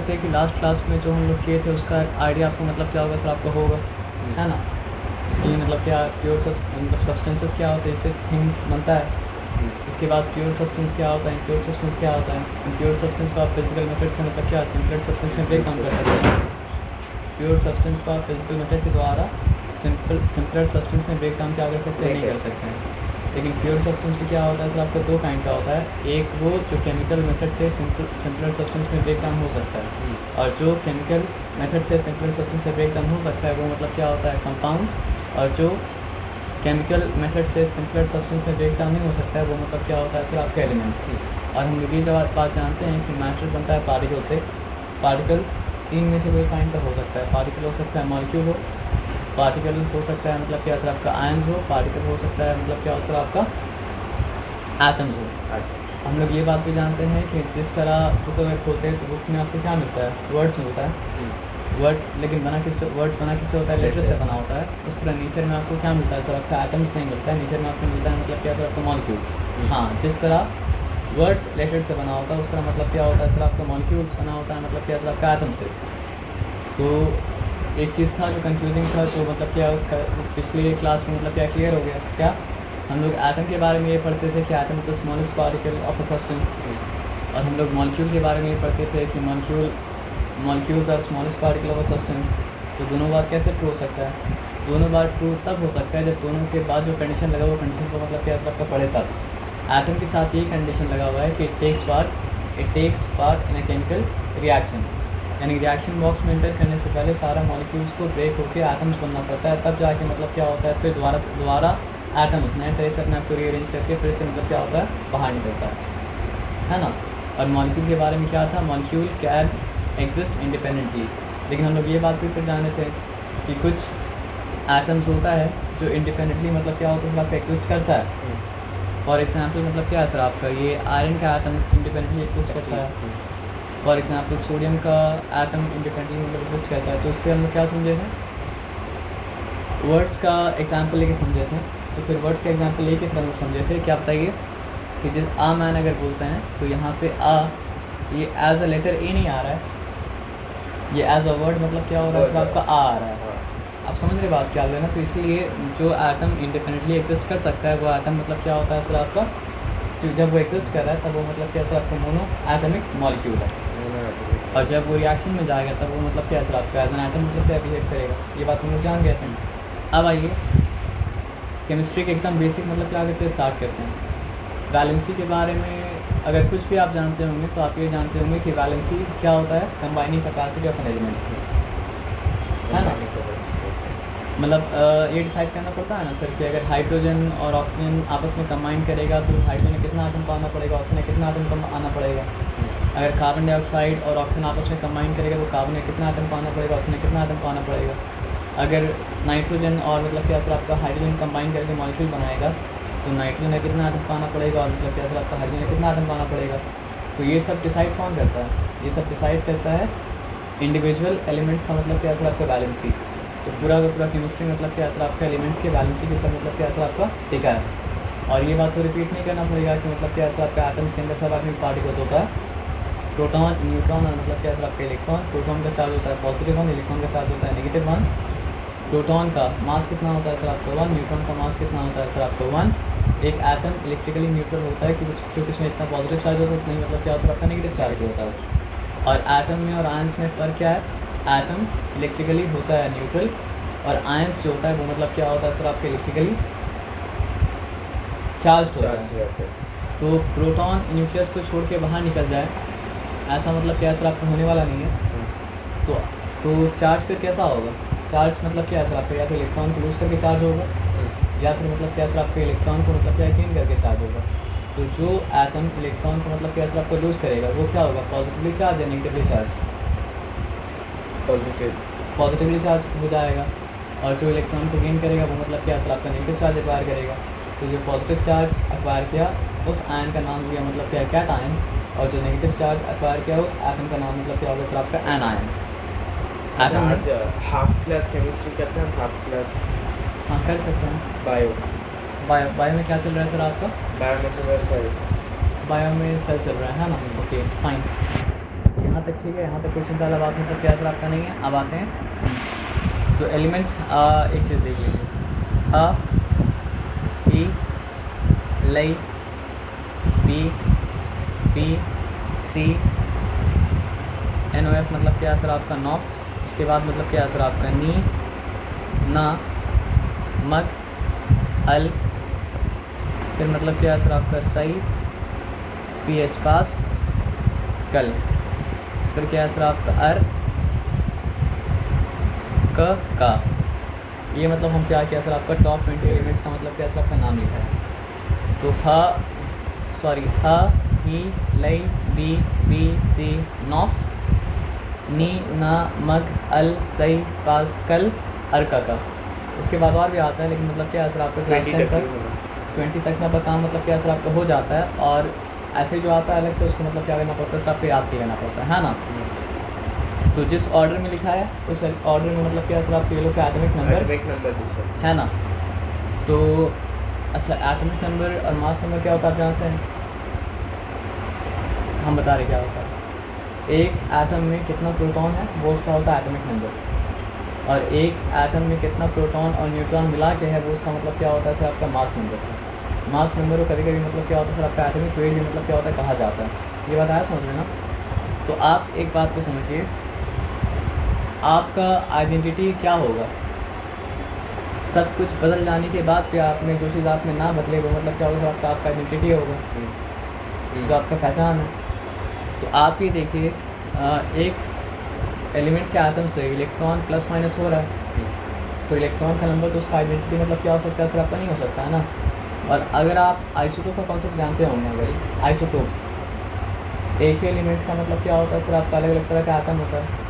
थे कि last class में जो हम लोग किए थे उसका आइडिया आपको मतलब क्या होगा सर, आपका होगा, है ना, कि मतलब क्या प्योर मतलब सब्सटेंसेस क्या होते हैं, इससे थिंग्स बनता है। उसके बाद प्योर सब्सटेंस क्या होता है, इम्प्योर सब्सटेंस क्या होता है। इम्प्योर सब्सटेंस को आप फिजिकल मेथड से मतलब क्या सिंपलर सब्सटेंस में ब्रेक डाउन कर सकते हैं। प्योर सब्सटेंस को आप फिजिकल मेथड के द्वारा सिंपलर सब्सटेंस में ब्रेक डाउन क्या कर सकते हैं, नहीं कर सकते हैं। लेकिन प्योर सब्सटेंस में क्या होता है सर, आपका दो काइंड का होता है। एक वो जो केमिकल मेथड से सिंपलर सब्सटेंस में ब्रेक डाउन हो सकता है, और जो केमिकल मेथड से सिंपलर सब्सटेंस से ब्रेक डाउन हो सकता है वो मतलब क्या होता है, कंपाउंड। और जो केमिकल मेथड से सिंपलर सब्सटेंस में ब्रेक डाउन नहीं हो सकता है वो मतलब क्या होता है सर, आपका एलिमेंट। और हम लोग ये बात जानते हैं कि मैटर बनता है पार्टिकल से। पार्टिकल तीन में से कोई काइंड का हो सकता है। पार्टिकल हो सकता है मॉलिक्यूल हो, पार्टिकल हो सकता है मतलब क्या सर आपका आयन्स हो, पार्टिकल हो सकता है मतलब क्या सर आपका एटम्स हो। हम लोग ये बात भी जानते हैं कि जिस तरह बुक अगर खोलते हैं तो बुक में आपको क्या मिलता है, वर्ड्स मिलता है, वर्ड, लेकिन वर्ड्स बना किससे होता है, लेटर्स से बना होता है। उस तरह नेचर में आपको क्या मिलता है सर, आपका एटम्स नहीं मिलता है, नेचर में आपको मिलता है मतलब क्या सर, आपका मॉलिक्यूल्स। हाँ, जिस तरह वर्ड्स लेटर से बना होता है उस तरह मतलब क्या होता है सर, आपका मॉलिक्यूल्स बना होता है मतलब क्या सर, आपका एटम से। तो एक चीज़ था जो कंफ्यूजिंग था, तो मतलब क्या पिछले क्लास में मतलब क्या क्लियर हो गया क्या, हम लोग एटम के बारे में ये पढ़ते थे कि atom is the smallest particle of a substance, और हम लोग मॉलिक्यूल के बारे में ये पढ़ते थे कि molecules are smallest particle of a substance. तो दोनों बार कैसे ट्रू हो सकता है, दोनों बार ट्रू तब हो सकता है जब दोनों के बाद जो कंडीशन लगा वो कंडीशन को मतलब क्या आपका पढ़े तब। एटम के साथ ये कंडीशन लगा हुआ है कि it takes part in a chemical reaction, यानी रिएक्शन बॉक्स में एंटर करने से पहले सारा मॉलिक्यूल्स को ब्रेक होकर एटम्स बनना पड़ता है, तब जाके मतलब क्या होता है फिर दोबारा एटम्स नए तरह से अपने आप को रीअरेंज करके फिर से मतलब क्या होता है, बाहर निकलता है ना। और मॉलिक्यूल के बारे में क्या था, मॉलिक्यूल कैन एग्जिस्ट इंडिपेंडेंटली। लेकिन हम लोग ये बात भी फिर जाने थे कि कुछ एटम्स होता है जो इंडिपेंडेंटली मतलब क्या होता है, आपका एग्जिस्ट करता है। फॉर एग्जाम्पल मतलब क्या है सर, आपका ये आयरन का एटम इंडिपेंडेंटली एग्जिस्ट करता है। फॉर एग्जाम्पल सोडियम का एटम इंडिपेंडेंटली मतलब एग्जिस्ट करता है। तो इससे हम लोग क्या समझे थे, वर्ड्स का एग्जाम्पल लेके समझे थे। तो फिर वर्ड्स का एग्जाम्पल लेके फिर हम लोग समझे थे, क्या बताइए कि जिस आ मैन अगर बोलते हैं तो यहाँ पे आ ये एज अ लेटर ए नहीं आ रहा है, ये एज अ वर्ड मतलब क्या हो रहा है सर, आपका आ रहा है। आप समझ रहे बात क्या लेना। तो इसलिए जो एटम इंडिपेंडेंटली एग्जिस्ट कर सकता है वो एटम मतलब क्या होता है सर आपका, तो जब वो एग्जिस्ट कर रहा है तब वो मतलब क्या सर आपका मोनो एटमिक मॉलिक्यूल है। और जब वो रिएक्शन में जाएगा तब वो मतलब क्या सर आपका एज एन एटम मतलब क्या बिहेव करेगा। ये बात हम लोग जान गए थे। अब आइए केमिस्ट्री के एकदम बेसिक मतलब क्या करते हैं, स्टार्ट करते हैं। वैलेंसी के बारे में अगर कुछ भी आप जानते होंगे तो आप ये जानते होंगे कि वैलेंसी क्या होता है, combining capacity of an element, है ना। मतलब ये डिसाइड करना पड़ता है ना सर कि अगर हाइड्रोजन और ऑक्सीजन आपस में कंबाइन करेगा तो हाइड्रोजन ने कितना आटम पाना पड़ेगा, ऑक्सीजन ने कितना आटम आना पड़ेगा। अगर कार्बन डाइऑक्साइड और ऑक्सीजन आपस में कंबाइन करेगा तो कार्बन ने कितना आटम पाना पड़ेगा, ऑक्सीजन ने कितना आटम पाना पड़ेगा। अगर नाइट्रोजन और मतलब क्या सर आपका हाइड्रोजन कंबाइन करके मॉलिक्यूल बनाएगा तो नाइट्रोजन ने कितना आटम पाना पड़ेगा और मतलब क्या सर आपका हाइड्रोजन ने कितना आटम पाना पड़ेगा। तो ये सब डिसाइड कौन करता है, ये सब डिसाइड करता है इंडिविजुअल एलिमेंट्स का मतलब क्या सर आपका बैलेंसी। तो पूरा का पूरा केमिस्ट्री मतलब क्या सर आपका एलिमेंट्स के बैलेंसी के ऊपर मतलब क्या सर आपका टिका है। और ये बात तो रिपीट नहीं करना पड़ेगा कि मतलब क्या सर आपका एटम्स के अंदर सब एटॉमिक पार्टिकल्स होता है, प्रोटॉन न्यूट्रॉन और मतलब क्या सर आपका इलेक्ट्रॉन। प्रोटॉन का चार्ज होता है पॉजिटिव 1, इलेक्ट्रॉन का चार्ज होता है नेगेटिव 1। प्रोटॉन का मास कितना होता है सर आपका 1, न्यूट्रॉन का मास कितना होता है सर आपका 1। एक एटम इलेक्ट्रिकली न्यूट्रल होता है क्योंकि उसमें इतना पॉजिटिव चार्ज होता है उतना ही मतलब क्या होता है आपका नेगेटिव चार्ज होता है। और एटम में और आयंस में फ़र्क क्या है, एटम इलेक्ट्रिकली होता है न्यूट्रल और आयंस जो होता है वो मतलब क्या होता है सर आपके इलेक्ट्रिकली चार्ज होता है। तो प्रोटॉन न्यूक्लियस को छोड़ के बाहर निकल जाए ऐसा मतलब क्या सर आपका होने वाला नहीं है। तो चार्ज फिर कैसा होगा, चार्ज मतलब क्या है सर आपका, या तो इलेक्ट्रॉन को लूज़ करके चार्ज होगा या फिर मतलब क्या सर आपके इलेक्ट्रॉन को मतलब क्या गेन करके चार्ज होगा। तो जो एटम इलेक्ट्रॉन को मतलब क्या सर आपको लूज़ करेगा वो क्या होगा, पॉजिटिवली चार्ज या नेगेटिवली चार्ज, पॉजिटिवली चार्ज हो जाएगा। और जो इलेक्ट्रॉन को गेन करेगा वो मतलब क्या सर आपका नेगेटिव चार्ज एक्वायर करेगा। तो जो पॉजिटिव चार्ज एक्वायर किया उस आयन का नाम दिया मतलब क्या है, कैट आयन। और जो नेगेटिव चार्ज एक्वायर किया उस एटम का नाम मतलब क्या होगा सर आपका एन आयन। आज हाफ क्लास केमिस्ट्री करते हैं, हाफ क्लास हाँ कर सकते हैं। बायो में क्या चल रहा है सर आपका, बायो में चल रहा है सेल, बायो में सेल चल रहा है ना। ओके फाइन, यहाँ तक ठीक है, यहाँ तक कोई चिंता वाला बात मतलब क्या सर आपका नहीं है। अब आते हैं तो एलिमेंट, एक चीज़ देख लीजिए, अ, ई, लई, पी, पी, सी, एन ओ एफ मतलब क्या सर आपका नॉफ, उसके बाद मतलब क्या सर आपका नी, ना, मग, अल, फिर मतलब क्या सर आपका सई, पी एस पास, कल, फिर क्या है सर आपका अर, का। ये मतलब हम क्या किया सर आपका टॉप 20 एलिमेंट्स का मतलब क्या सर आपका नाम लिखा है। तो ह, ही, लई, बी, सी, नॉफ, नी, ना, मग, अल, सई, पास, कल, अर्का का। उसके बाद और भी आता है, लेकिन मतलब क्या सर आपका क्लास 10 तक 20 तक का काम मतलब क्या सर आपका हो जाता है। और ऐसे जो आता है अलग से उसको मतलब क्या करना पड़ता है सर आपको याद लेना पड़ता है ना। तो जिस ऑर्डर में लिखा है उस ऑर्डर में मतलब क्या सर आपके ये लोग का एटॉमिक नंबर है ना। तो अच्छा, एटॉमिक नंबर और मास नंबर क्या होता है आप जानते हैं? हम बता रहे क्या होता है। एक एटम में कितना प्रोटॉन है वो उसका होता है एटॉमिक नंबर, और एक एटम में कितना प्रोटॉन और न्यूट्रॉन मिला के है वो उसका मतलब क्या होता है सर आपका मास नंबर। मास नंबर को कभी कभी मतलब क्या होता है सर आपका एटॉमिक वेट भी मतलब क्या होता है कहा जाता है। ये बताया समझ लेना। तो आप एक बात को समझिए, आपका आइडेंटिटी क्या होगा। सब कुछ बदल जाने के बाद पे आप में जो चीज़ आप में ना बदले वो मतलब क्या होगा आपका आइडेंटिटी होगा, जो आपका पहचान है। तो आप ये देखिए, एक एलिमेंट के आटम से इलेक्ट्रॉन प्लस माइनस हो रहा है, तो इलेक्ट्रॉन का नंबर तो उसका आइडेंटिटी मतलब क्या हो सकता है सर आपका नहीं हो सकता है ना। और अगर आप आइसोटोप का कॉन्सेप्ट जानते होंगे, अगर आइसोटोप्स, एक ही एलिमेंट का मतलब क्या होता है सर आपका अलग अलग तरह का आटम होता है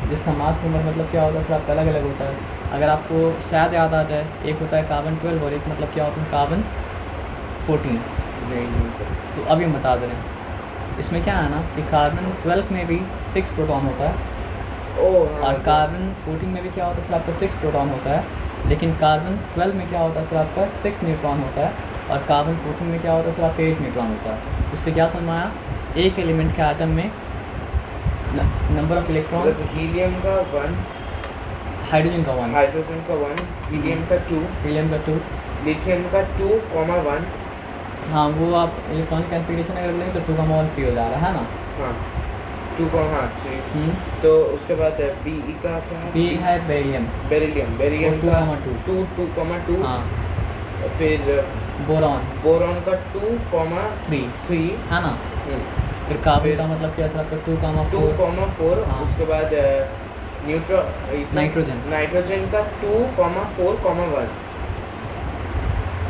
जिसका मास नंबर मतलब क्या होता है सर आपका अलग अलग होता है। अगर आपको शायद याद आ जाए, एक होता है कार्बन 12 और एक मतलब क्या होता है कार्बन 14। तो अभी हम बता दे रहे हैं, इसमें क्या है ना कि कार्बन 12 में भी 6 प्रोटॉन होता है, और कार्बन 14 में भी क्या होता है सर आपका 6 प्रोटॉन होता है। लेकिन कार्बन 12 में क्या होता है सर आपका 6 न्यूट्रॉन होता है, और कार्बन 14 में क्या होता है सर आपका 8 न्यूट्रॉन होता है। इससे क्या समझ आया, एक एलिमेंट के आटम में नंबर ऑफ इलेक्ट्रॉन, हीलियम का 1, हाइड्रोजन का 1, हाइड्रोजन का 1, हीलियम का 2, लिथियम का 2,1। हाँ वो आप इलेक्ट्रॉनिक कन्फिगरेशन अगर लेंगे तो 2,13 हो जा रहा है ना। हाँ 2,3। तो उसके बाद बी का क्या है? बी है बेरिलियम का 2,2। हाँ। फिर बोरॉन का 2,3 है ना। फिर कार्बन का मतलब क्या सर आपका 2,4। हाँ। उसके बाद नाइट्रोजन का 2,4,1।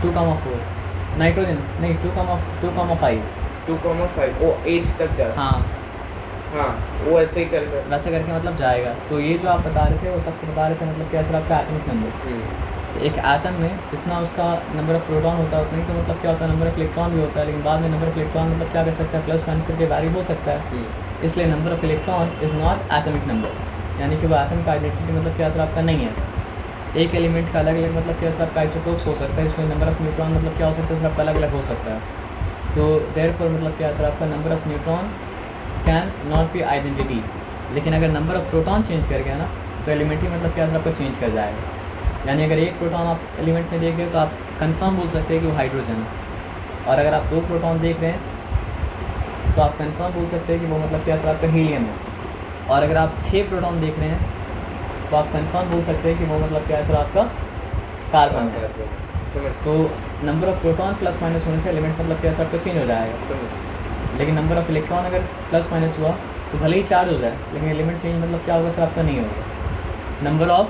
2,4 नाइट्रोजन नहीं 2,5 वो 8 तक जा। हाँ वो ऐसे ही करके वैसे करके मतलब जाएगा। तो ये जो आप बता रहे थे वो सब बता रहे थे मतलब क्या सर आपका एटॉमिक नंबर। एक एटम में जितना उसका नंबर ऑफ प्रोटॉन होता है उतना ही तो मतलब क्या होता है नंबर ऑफ इलेक्ट्रॉन भी होता है। लेकिन बाद में नंबर ऑफ इलेक्ट्रॉन मतलब क्या कर सकता है, प्लस माइनस करके वैरी हो सकता है। इसलिए number of electron is not atomic number, यानी कि वो एटम का आइडेंटिटी मतलब क्या सर आपका नहीं है। एक एलिमेंट का अलग अलग मतलब क्या सर आपका आइसोटोप्स हो सकता है, इसमें नंबर ऑफ न्यूट्रॉन मतलब क्या हो सकता है सर आपका अलग अलग हो सकता है। तो देयरफॉर मतलब क्या सर आपका number of neutron can not be identity. लेकिन अगर नंबर ऑफ प्रोटॉन चेंज कर गया ना तो एलिमेंट ही मतलब क्या सर आपको चेंज कर जाएगा। यानी अगर एक प्रोटॉन आप एलिमेंट में देख रहे हो तो आप कंफर्म बोल सकते हैं कि वो हाइड्रोजन है, और अगर आप 2 प्रोटॉन देख रहे हैं तो आप कंफर्म बोल सकते हैं कि वो मतलब क्या सर आपका हीलियम है, और अगर आप 6 प्रोटॉन देख रहे हैं तो आप कंफर्म बोल सकते हैं कि वो मतलब क्या सर आपका कार्बन है। समझ। तो number of proton plus minus होने से एलिमेंट मतलब क्या सर आपका चेंज हो जाएगा। समझ। लेकिन नंबर ऑफ इलेक्ट्रॉन अगर प्लस माइनस हुआ तो भले ही चार्ज हो जाए, लेकिन एलिमेंट चेंज मतलब क्या होगा सर आपका नहीं होगा। नंबर ऑफ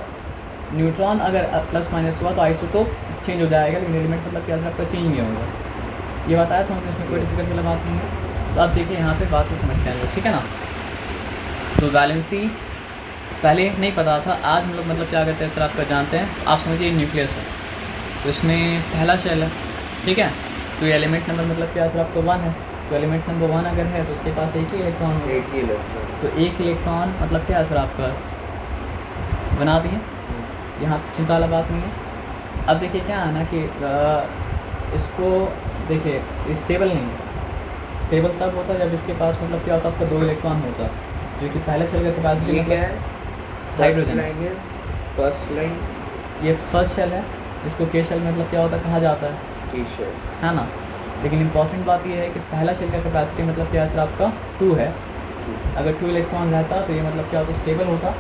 न्यूट्रॉन अगर प्लस माइनस हुआ तो आइसोटोप चेंज हो जाएगा, लेकिन एलिमेंट मतलब क्या सर आपका चेंज नहीं होगा। ये बताया समझ, इसमें कोई डिफिकल्ट वाला बात नहीं है। तो आप देखिए यहाँ पे बात को समझते हैं लोग, ठीक है ना। तो वैलेंसी पहले नहीं पता था, आज हम लोग मतलब क्या करते हैं सर आपका जानते हैं। आप समझिए न्यूक्लियस है, तो इसमें पहला शेल है, ठीक है। तो ये एलिमेंट नंबर मतलब क्या सर आपका 1 है। तो एलिमेंट नंबर 1 अगर है तो उसके पास एक ही इलेक्ट्रॉन होगा। तो एक इलेक्ट्रॉन मतलब क्या है सर आपका बना दिए, यहाँ चिंता वाला बात नहीं है। अब देखिए क्या है ना कि इसको देखिए स्टेबल नहीं है, स्टेबल तब होता है जब इसके पास मतलब क्या होता है, आपका 2 इलेक्ट्रॉन होता है, जो कि पहले शेल का कैपेसिटी ये क्या है? हाइड्रोजन। फर्स्ट लाइन ये फर्स्ट शेल है, इसको के शेल मतलब क्या होता है, कहा जाता है, टी शेल। है ना। लेकिन इंपॉर्टेंट बात ये है कि पहला शेल का कैपेसिटी मतलब क्या है सर, आपका 2 है। अगर 2 इलेक्ट्रॉन रहता तो ये मतलब क्या होता, स्टेबल होता।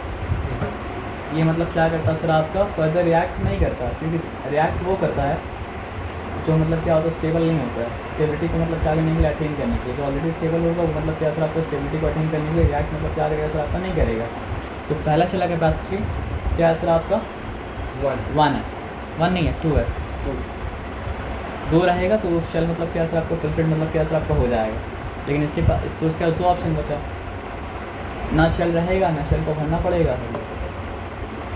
ये मतलब क्या करता सर, आपका फर्दर रिएक्ट नहीं करता, क्योंकि रिएक्ट वो करता है जो मतलब क्या होता है, स्टेबल नहीं होता है। स्टेबिलिटी को मतलब क्या करने के लिए, अटेन करने के लिए। जो ऑलरेडी स्टेबल होगा वो मतलब क्या सर, आपको स्टेबिलिटी को अटेन करने के लिए रिएक्ट मतलब क्या करेगा सर, आपका नहीं करेगा। तो पहला शेल का कैपेसिटी क्या है सर, आपका 1 है, 1 नहीं है, 2 है। 2 रहेगा तो शेल मतलब क्या सर, आपको फुलफिल्ड मतलब क्या सर, आपका हो जाएगा। लेकिन इसके पास तो उसका 2 ऑप्शन बचा, ना शेल रहेगा ना शेल को भरना पड़ेगा,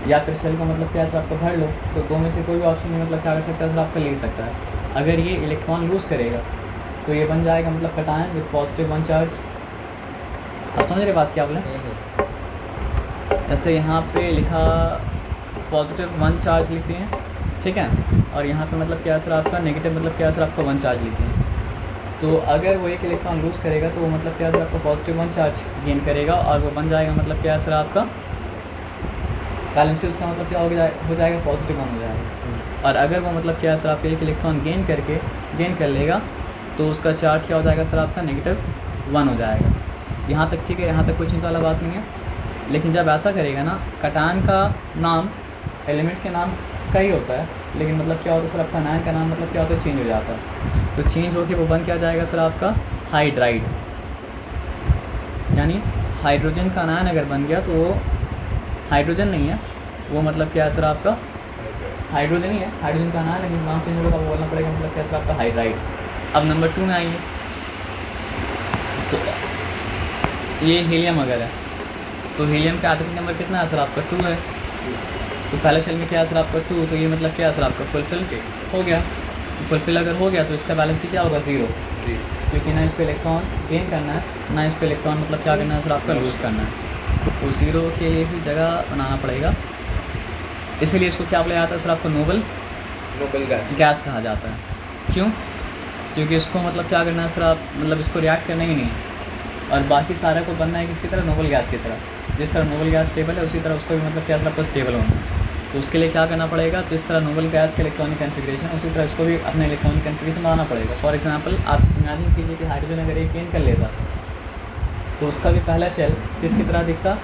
या फिर शेल को मतलब क्या सर, आपको भर लो। तो 2 में से कोई भी ऑप्शन नहीं मतलब क्या कर सकता है सर, आपका ले सकता है। अगर ये इलेक्ट्रॉन लूज़ करेगा तो ये बन जाएगा मतलब कटायन विद पॉजिटिव 1 चार्ज। आप समझ रहे बात क्या बोले? जैसे यहाँ पे लिखा पॉजिटिव 1 चार्ज लिखते हैं, ठीक है, और यहाँ पे मतलब क्या सर, आपका नेगेटिव मतलब क्या सर, आपका 1 चार्ज लेते हैं। तो अगर वो एक इलेक्ट्रॉन लूज़ करेगा तो वो मतलब क्या सर, आपका पॉजिटिव 1 चार्ज गेन करेगा, और वो बन जाएगा मतलब क्या सर, आपका बैलेंस से उसका मतलब क्या हो जाएगा पॉजिटिव 1 हो जाएगा। और अगर वो मतलब क्या सर, आपका एक इलेक्ट्रॉन गेन कर लेगा तो उसका चार्ज क्या हो जाएगा सर, आपका नेगेटिव 1 हो जाएगा। यहाँ तक ठीक है, यहाँ तक कोई चिंता वाला बात नहीं है। लेकिन जब ऐसा करेगा ना, कटायन का नाम एलिमेंट के नाम का ही होता है, लेकिन मतलब क्या होता है सर, आपका आयन का नाम मतलब क्या होता है, चेंज हो जाता है। तो चेंज होकर वो बन क्या जाएगा सर, आपका हाइड्राइड। यानी हाइड्रोजन का आयन अगर बन गया तो वो हाइड्रोजन नहीं है, वो मतलब क्या है सर, आपका हाइड्रोजन ही है, हाइड्रोजन का आयन, लेकिन नाम चेंज होगा तो बोलना पड़ेगा मतलब क्या सर, आपका हाइड्राइड। अब नंबर 2 में आएंगे तो ये हीलियम अगर है तो हीलियम का एटॉमिक नंबर कितना है सर, आपका 2 है। तो पहले शेल में क्या है सर, आपका 2, तो ये मतलब क्या है सर, आपका फुलफिल हो गया। तो फुलफिल अगर हो गया तो इसका बैलेंस क्या होगा, 0, क्योंकि ना इसको इलेक्ट्रॉन गेन करना है ना इसको इलेक्ट्रॉन मतलब क्या करना है सर, आपका लूज़ करना है। तो 0 के लिए भी जगह बनाना पड़ेगा, इसीलिए इसको क्या बोला जाता है सर, आपको नोबल गैस कहा जाता है। क्यों? क्योंकि इसको मतलब क्या करना है सर, आप मतलब इसको रिएक्ट करना ही नहीं है, और बाकी सारा को बनना है किसकी तरह, नोबल गैस की तरह। जिस तरह नोबल गैस स्टेबल है उसी तरह उसको भी मतलब क्या सर, आपको स्टेबल होना है। तो उसके लिए क्या करना पड़ेगा, जिस तरह नोबल गैस के इलेक्ट्रॉनिक कॉन्फ़िगरेशन उसी तरह इसको भी अपने इलेक्ट्रॉनिक कॉन्फ़िगरेशन बनाना पड़ेगा। फॉर एग्जांपल आप इमेजिन कीजिए कि हाइड्रोजन अगर एक गेन कर लेता तो उसका भी पहला शेल किसकी तरह दिखता,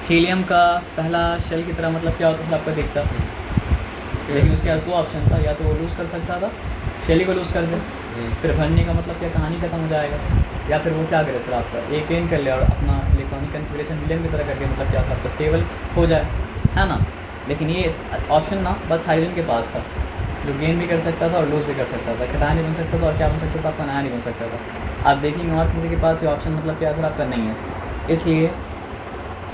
हीलियम का पहला शेल की तरह मतलब क्या होता सर, आपका दिखता। लेकिन उसके बाद 2 ऑप्शन था, या तो वो लूज़ कर सकता था, शेल ही को लूज़ कर दे, फिर भरने का मतलब क्या कहानी खत्म हो जाएगा, या फिर वो क्या करे सर, आपका एक गेन कर ले और अपना इलेक्ट्रॉनिक कॉन्फ़िगरेशन हीलियम की तरह करके मतलब क्या सर, आपका स्टेबल हो जाए, है ना। लेकिन ये ऑप्शन ना बस हाइड्रोजन के पास था, जो गेन भी कर सकता था और लूज़ भी कर सकता था, कटायन नहीं बन सकता था, और क्या बन सकता था, आपका आयन नहीं बन सकता था। आप देखेंगे और किसी के पास ये ऑप्शन मतलब क्या सर, आपका नहीं है। इसलिए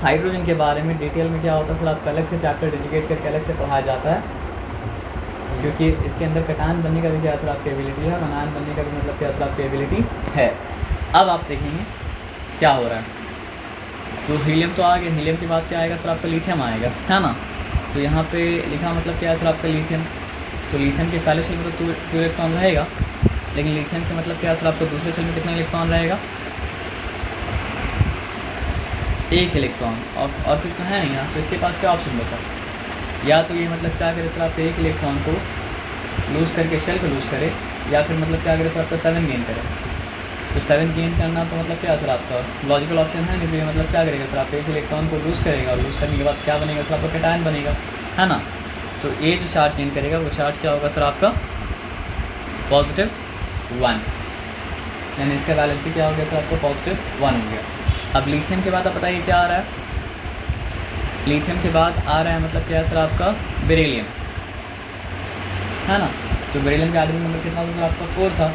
हाइड्रोजन के बारे में डिटेल में क्या होता है सर, आपका अलग से चैप्टर डेडिकेट करके अलग से पढ़ाया जाता है, क्योंकि इसके अंदर कटायन बनने का भी क्या सर, आपकी एबिलिटी है, और आयन बनने का भी मतलब क्या सर, आपकी एबिलिटी है। अब आप देखेंगे क्या हो रहा है। तो हीलियम तो आ गया, हीलियम के बाद क्या आएगा सर, आपका लिथियम आएगा, है ना। तो यहाँ पे लिखा मतलब क्या है सर, आपका लिथियम। तो लिथियम के पहले शेल में तो 2 इलेक्ट्रॉन रहेगा, लेकिन लिथियम के मतलब क्या है सर, आपका दूसरे शेल में कितना इलेक्ट्रॉन रहेगा, 1 इलेक्ट्रॉन, और कुछ तो है नहीं यहाँ। तो इसके पास क्या ऑप्शन बचा, या तो ये मतलब क्या करे सर, आपके 1 इलेक्ट्रॉन को लूज़ करके शेल को लूज़ करे, या फिर मतलब क्या करे सर, आपका 7 गेन करे। तो 7 गेन करना तो मतलब क्या सर, आपका लॉजिकल ऑप्शन है नहीं, तो ये मतलब क्या करेगा सर, आप 1 इलेक्ट्रॉन को लूज़ करेगा, और लूज़ करने के बाद क्या बनेगा सर, आपका कटायन बनेगा, है ना। तो ये जो चार्ज गेन करेगा वो चार्ज क्या होगा सर, आपका पॉजिटिव 1, यानी इसका बैलेंस क्या हो गया सर, आपका पॉजिटिव 1 हो गया। अब लिथियम के बाद आप बताइए क्या आ रहा है, लिथियम के बाद आ रहा है मतलब क्या है सर, आपका बेरिलियम, है ना। तो बेरिलियम का एटॉमिक नंबर कितना था, आपका 4 था।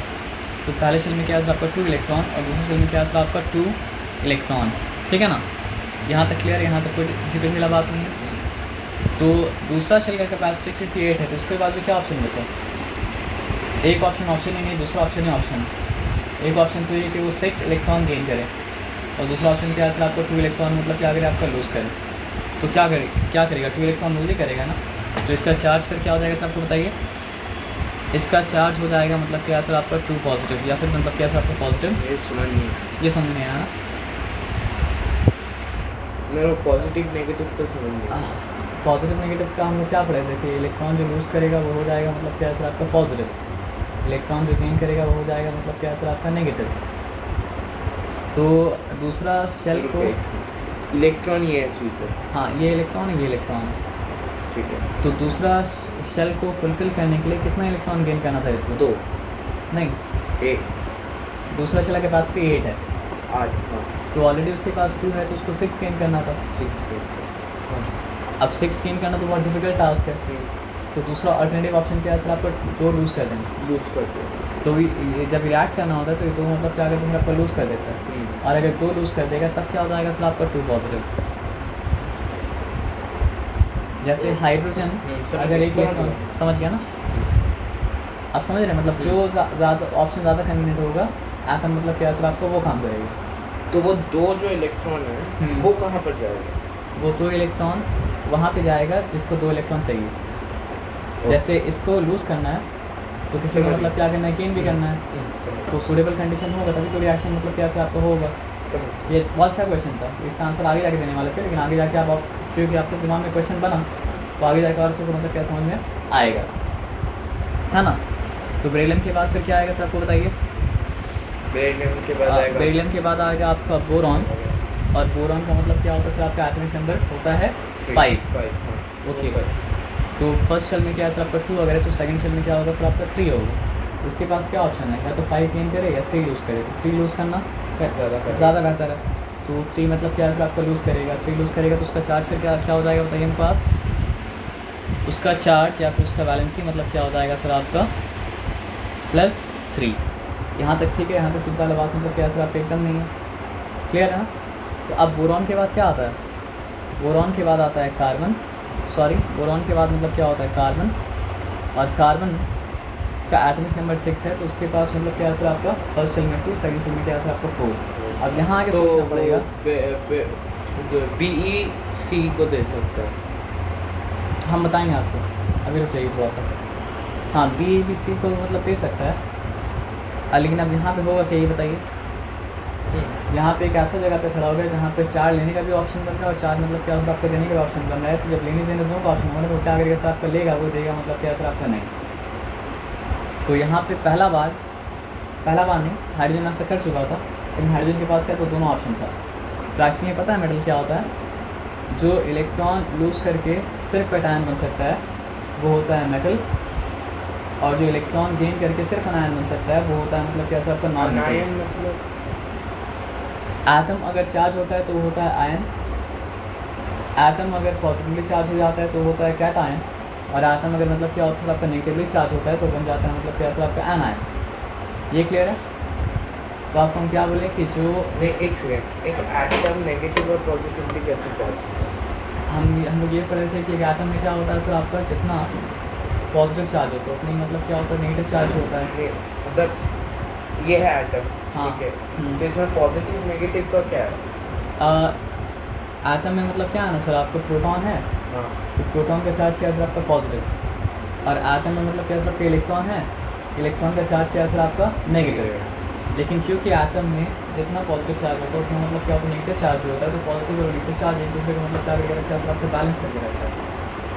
तो पहले शेल में क्या है सर, आपका 2 इलेक्ट्रॉन, और दूसरे शेल में क्या है सर, आपका 2 इलेक्ट्रॉन, ठीक है ना। यहाँ तक क्लियर, यहाँ तक कोई डिफिकल्टी वाला बात नहीं है। तो दूसरा शेल का कैपेसिटी 58 है, तो उसके बाद भी क्या ऑप्शन बचा, एक ऑप्शन ही नहीं, दूसरा ऑप्शन ही ऑप्शन। एक ऑप्शन तो ये कि वो 6 इलेक्ट्रॉन गेन करे, और दूसरा ऑप्शन क्या है सर, आपको 2 इलेक्ट्रॉन मतलब क्या करे, आपका लूज़ करे। तो क्या करेगा 2 इलेक्ट्रॉन लूज़ ही करेगा ना। तो इसका चार्ज फिर क्या हो जाएगा सर, आपको बताइए, इसका चार्ज हो जाएगा मतलब क्या सर आपका 2 पॉजिटिव, या फिर मतलब क्या सर आपका पॉजिटिव। ये समझ नहीं है ये समझ नहीं आया। मेरे को पॉजिटिव नेगेटिव का समझ नहीं है। पॉजिटिव नेगेटिव का हम लोग क्या पढ़े थे कि इलेक्ट्रॉन जो लूज़ करेगा वो हो जाएगा मतलब क्या सर आपका पॉजिटिव, इलेक्ट्रॉन जो गेन करेगा वो हो जाएगा मतलब क्या सर आपका नेगेटिव। तो दूसरा शेल को, इलेक्ट्रॉन ये है चीज़ है, हाँ ये इलेक्ट्रॉन है, ये इलेक्ट्रॉन है। ठीक है। तो दूसरा शेल को फुलफिल करने के लिए कितना इलेक्ट्रॉन गेन करना था इसको? 2 नहीं, 8 दूसरा शेल के पास 8 है, 8 हाँ तो ऑलरेडी उसके पास 2 है तो उसको 6 गेन करना था। 6 के अब 6 गेन करना तो बहुत डिफिकल्ट टास्क है। तो दूसरा अल्टरनेटिव ऑप्शन क्या है सर आपको 2 लूज़ कर देंगे। लूज करते हैं। तो ये जब रिएक्ट करना होता है तो ये 2 मतलब क्या करते हैं आपका लूज़ कर देता है, और अगर 2 लूज़ कर देगा तब क्या हो जाएगा सर आपका 2 पॉजिटिव। जैसे हाइड्रोजन अगर एक इलेक्ट्रॉन, समझ गया ना आप, समझ रहे हैं मतलब जो ज़्यादा ऑप्शन ज़्यादा कन्वीनियंट होगा एटम मतलब क्या सर आपको वो काम करेगा। तो वो 2 जो इलेक्ट्रॉन है वो कहाँ पर जाएगा? वो 2 इलेक्ट्रॉन वहाँ पे जाएगा जिसको 2 इलेक्ट्रॉन चाहिए। जैसे इसको लूज़ करना है तो किसी को मतलब क्या करना है, गेन भी करना है, तो सूटेबल कंडीशन होगा तभी तो रिएक्शन मतलब क्या सर आपको होगा। ये बहुत अच्छा क्वेश्चन था, इसका आंसर आगे जाके देने वाले थे, लेकिन आगे जाके आप क्योंकि आपके दिमाग में क्वेश्चन बना तो आगे जाकर और अच्छे से मतलब क्या समझ में आएगा, है ना। तो बेरिलियम के बाद फिर क्या आएगा सर आपको बताइए? बेरिलियम के बाद आएगा, बेरिलियम के बाद आएगा आपका बोरॉन, और बोरॉन का मतलब क्या होता है सर आपका एटॉमिक नंबर होता है 5। ओके, तो फर्स्ट शेल में क्या है सर आपका 2 अगर है तो सेकंड शेल में क्या होगा सर आपका 3 होगा। उसके पास क्या ऑप्शन है, या तो 5 गेन करे या 3 लूज़ करे, तो 3 लूज़ करना ज़्यादा बेहतर है। तो 3 मतलब क्या है सर आपका लूज़ करेगा, 3 लूज़ करेगा तो उसका चार्ज फिर क्या हो जाएगा बताइए हमको आप? उसका चार्ज या फिर उसका वैलेंसी मतलब क्या हो जाएगा सर आपका +3। यहाँ तक ठीक है, यहाँ तक चिंता वाला बात मतलब क्या सर आपका एकदम नहीं है, क्लियर है ना। तो अब बोरॉन के बाद क्या आता है? बोरॉन के बाद आता है कार्बन, बोरॉन के बाद मतलब क्या होता है कार्बन, और कार्बन का एटॉमिक नंबर 6 है तो उसके पास मतलब क्या सर आपका फर्स्ट शेल में 2, सेकंड शेल में क्या सर आपका 4। अब यहाँ आगे तो सोचना पड़ेगा, BeC को दे सकता है, हम बताएंगे आपको, अभी रुक जाइए थोड़ा सा। हाँ BeC को मतलब दे सकता है, लेकिन अब यहाँ पे होगा क्या ये बताइए? यहाँ पे एक ऐसा जगह पे खड़ा हो गया जहाँ पे 4 लेने का भी ऑप्शन बन रहा है और 4 मतलब क्या होगा आपका देने का भी ऑप्शन बन रहा है। तो जब लेने देने दोनों का ऑप्शन बन रहा है तो क्या करेगा सर आपका लेगा वो देगा मतलब क्या सर आपका नहीं। तो यहाँ पे पहला बार नहीं, हाइड्रोजन ऐसा कर चुका था, लेकिन हाइड्रोजन के पास क्या तो दोनों ऑप्शन था। तो एक्चुअली पता है मेटल क्या होता है, जो इलेक्ट्रॉन लूज़ करके सिर्फ कैटायन बन सकता है वो होता है मेटल, और जो इलेक्ट्रॉन गेन करके सिर्फ अनायन बन सकता है वो होता है मतलब क्या सर आपका नॉन अनायन मतलब एटम अगर चार्ज होता है तो वो होता है आयन, एटम अगर पॉजिटिवली चार्ज हो जाता है तो होता है कैटायन, और एटम अगर मतलब क्या होता है आपका नेगेटिवली चार्ज होता है तो बन जाता है मतलब क्या सर आपका एनायन। ये क्लियर है? तो आपको हम क्या बोले कि जो एक सेकेंड, एक एटम नेगेटिव और पॉजिटिवली कैसे चार्ज? हम लोग ये पढ़े थे कि एक एटम में क्या होता है सर आपका जितना पॉजिटिव चार्ज होता है उतनी मतलब क्या होता है नेगेटिव चार्ज होता है। मतलब ये है एटम, हाँ। ठीक है, तो इसमें पॉजिटिव नेगेटिव का क्या है? एटम में मतलब क्या है ना सर आपको प्रोटॉन है, हाँ, तो प्रोटॉन का चार्ज क्या है सर आपका पॉजिटिव, और एटम में मतलब क्या सर आपका इलेक्ट्रॉन है, इलेक्ट्रॉन का चार्ज क्या है सर आपका नेगेटिव। लेकिन क्योंकि एटम में जितना पॉजिटिव चार्ज होता है उतना मतलब क्या होता है नेगेटिव चार्ज होता है, तो पॉजिटिव और नेगेटिव चार्ज एक दूसरे को मतलब क्या करके रखता है सर आपका बैलेंस करके रखता है,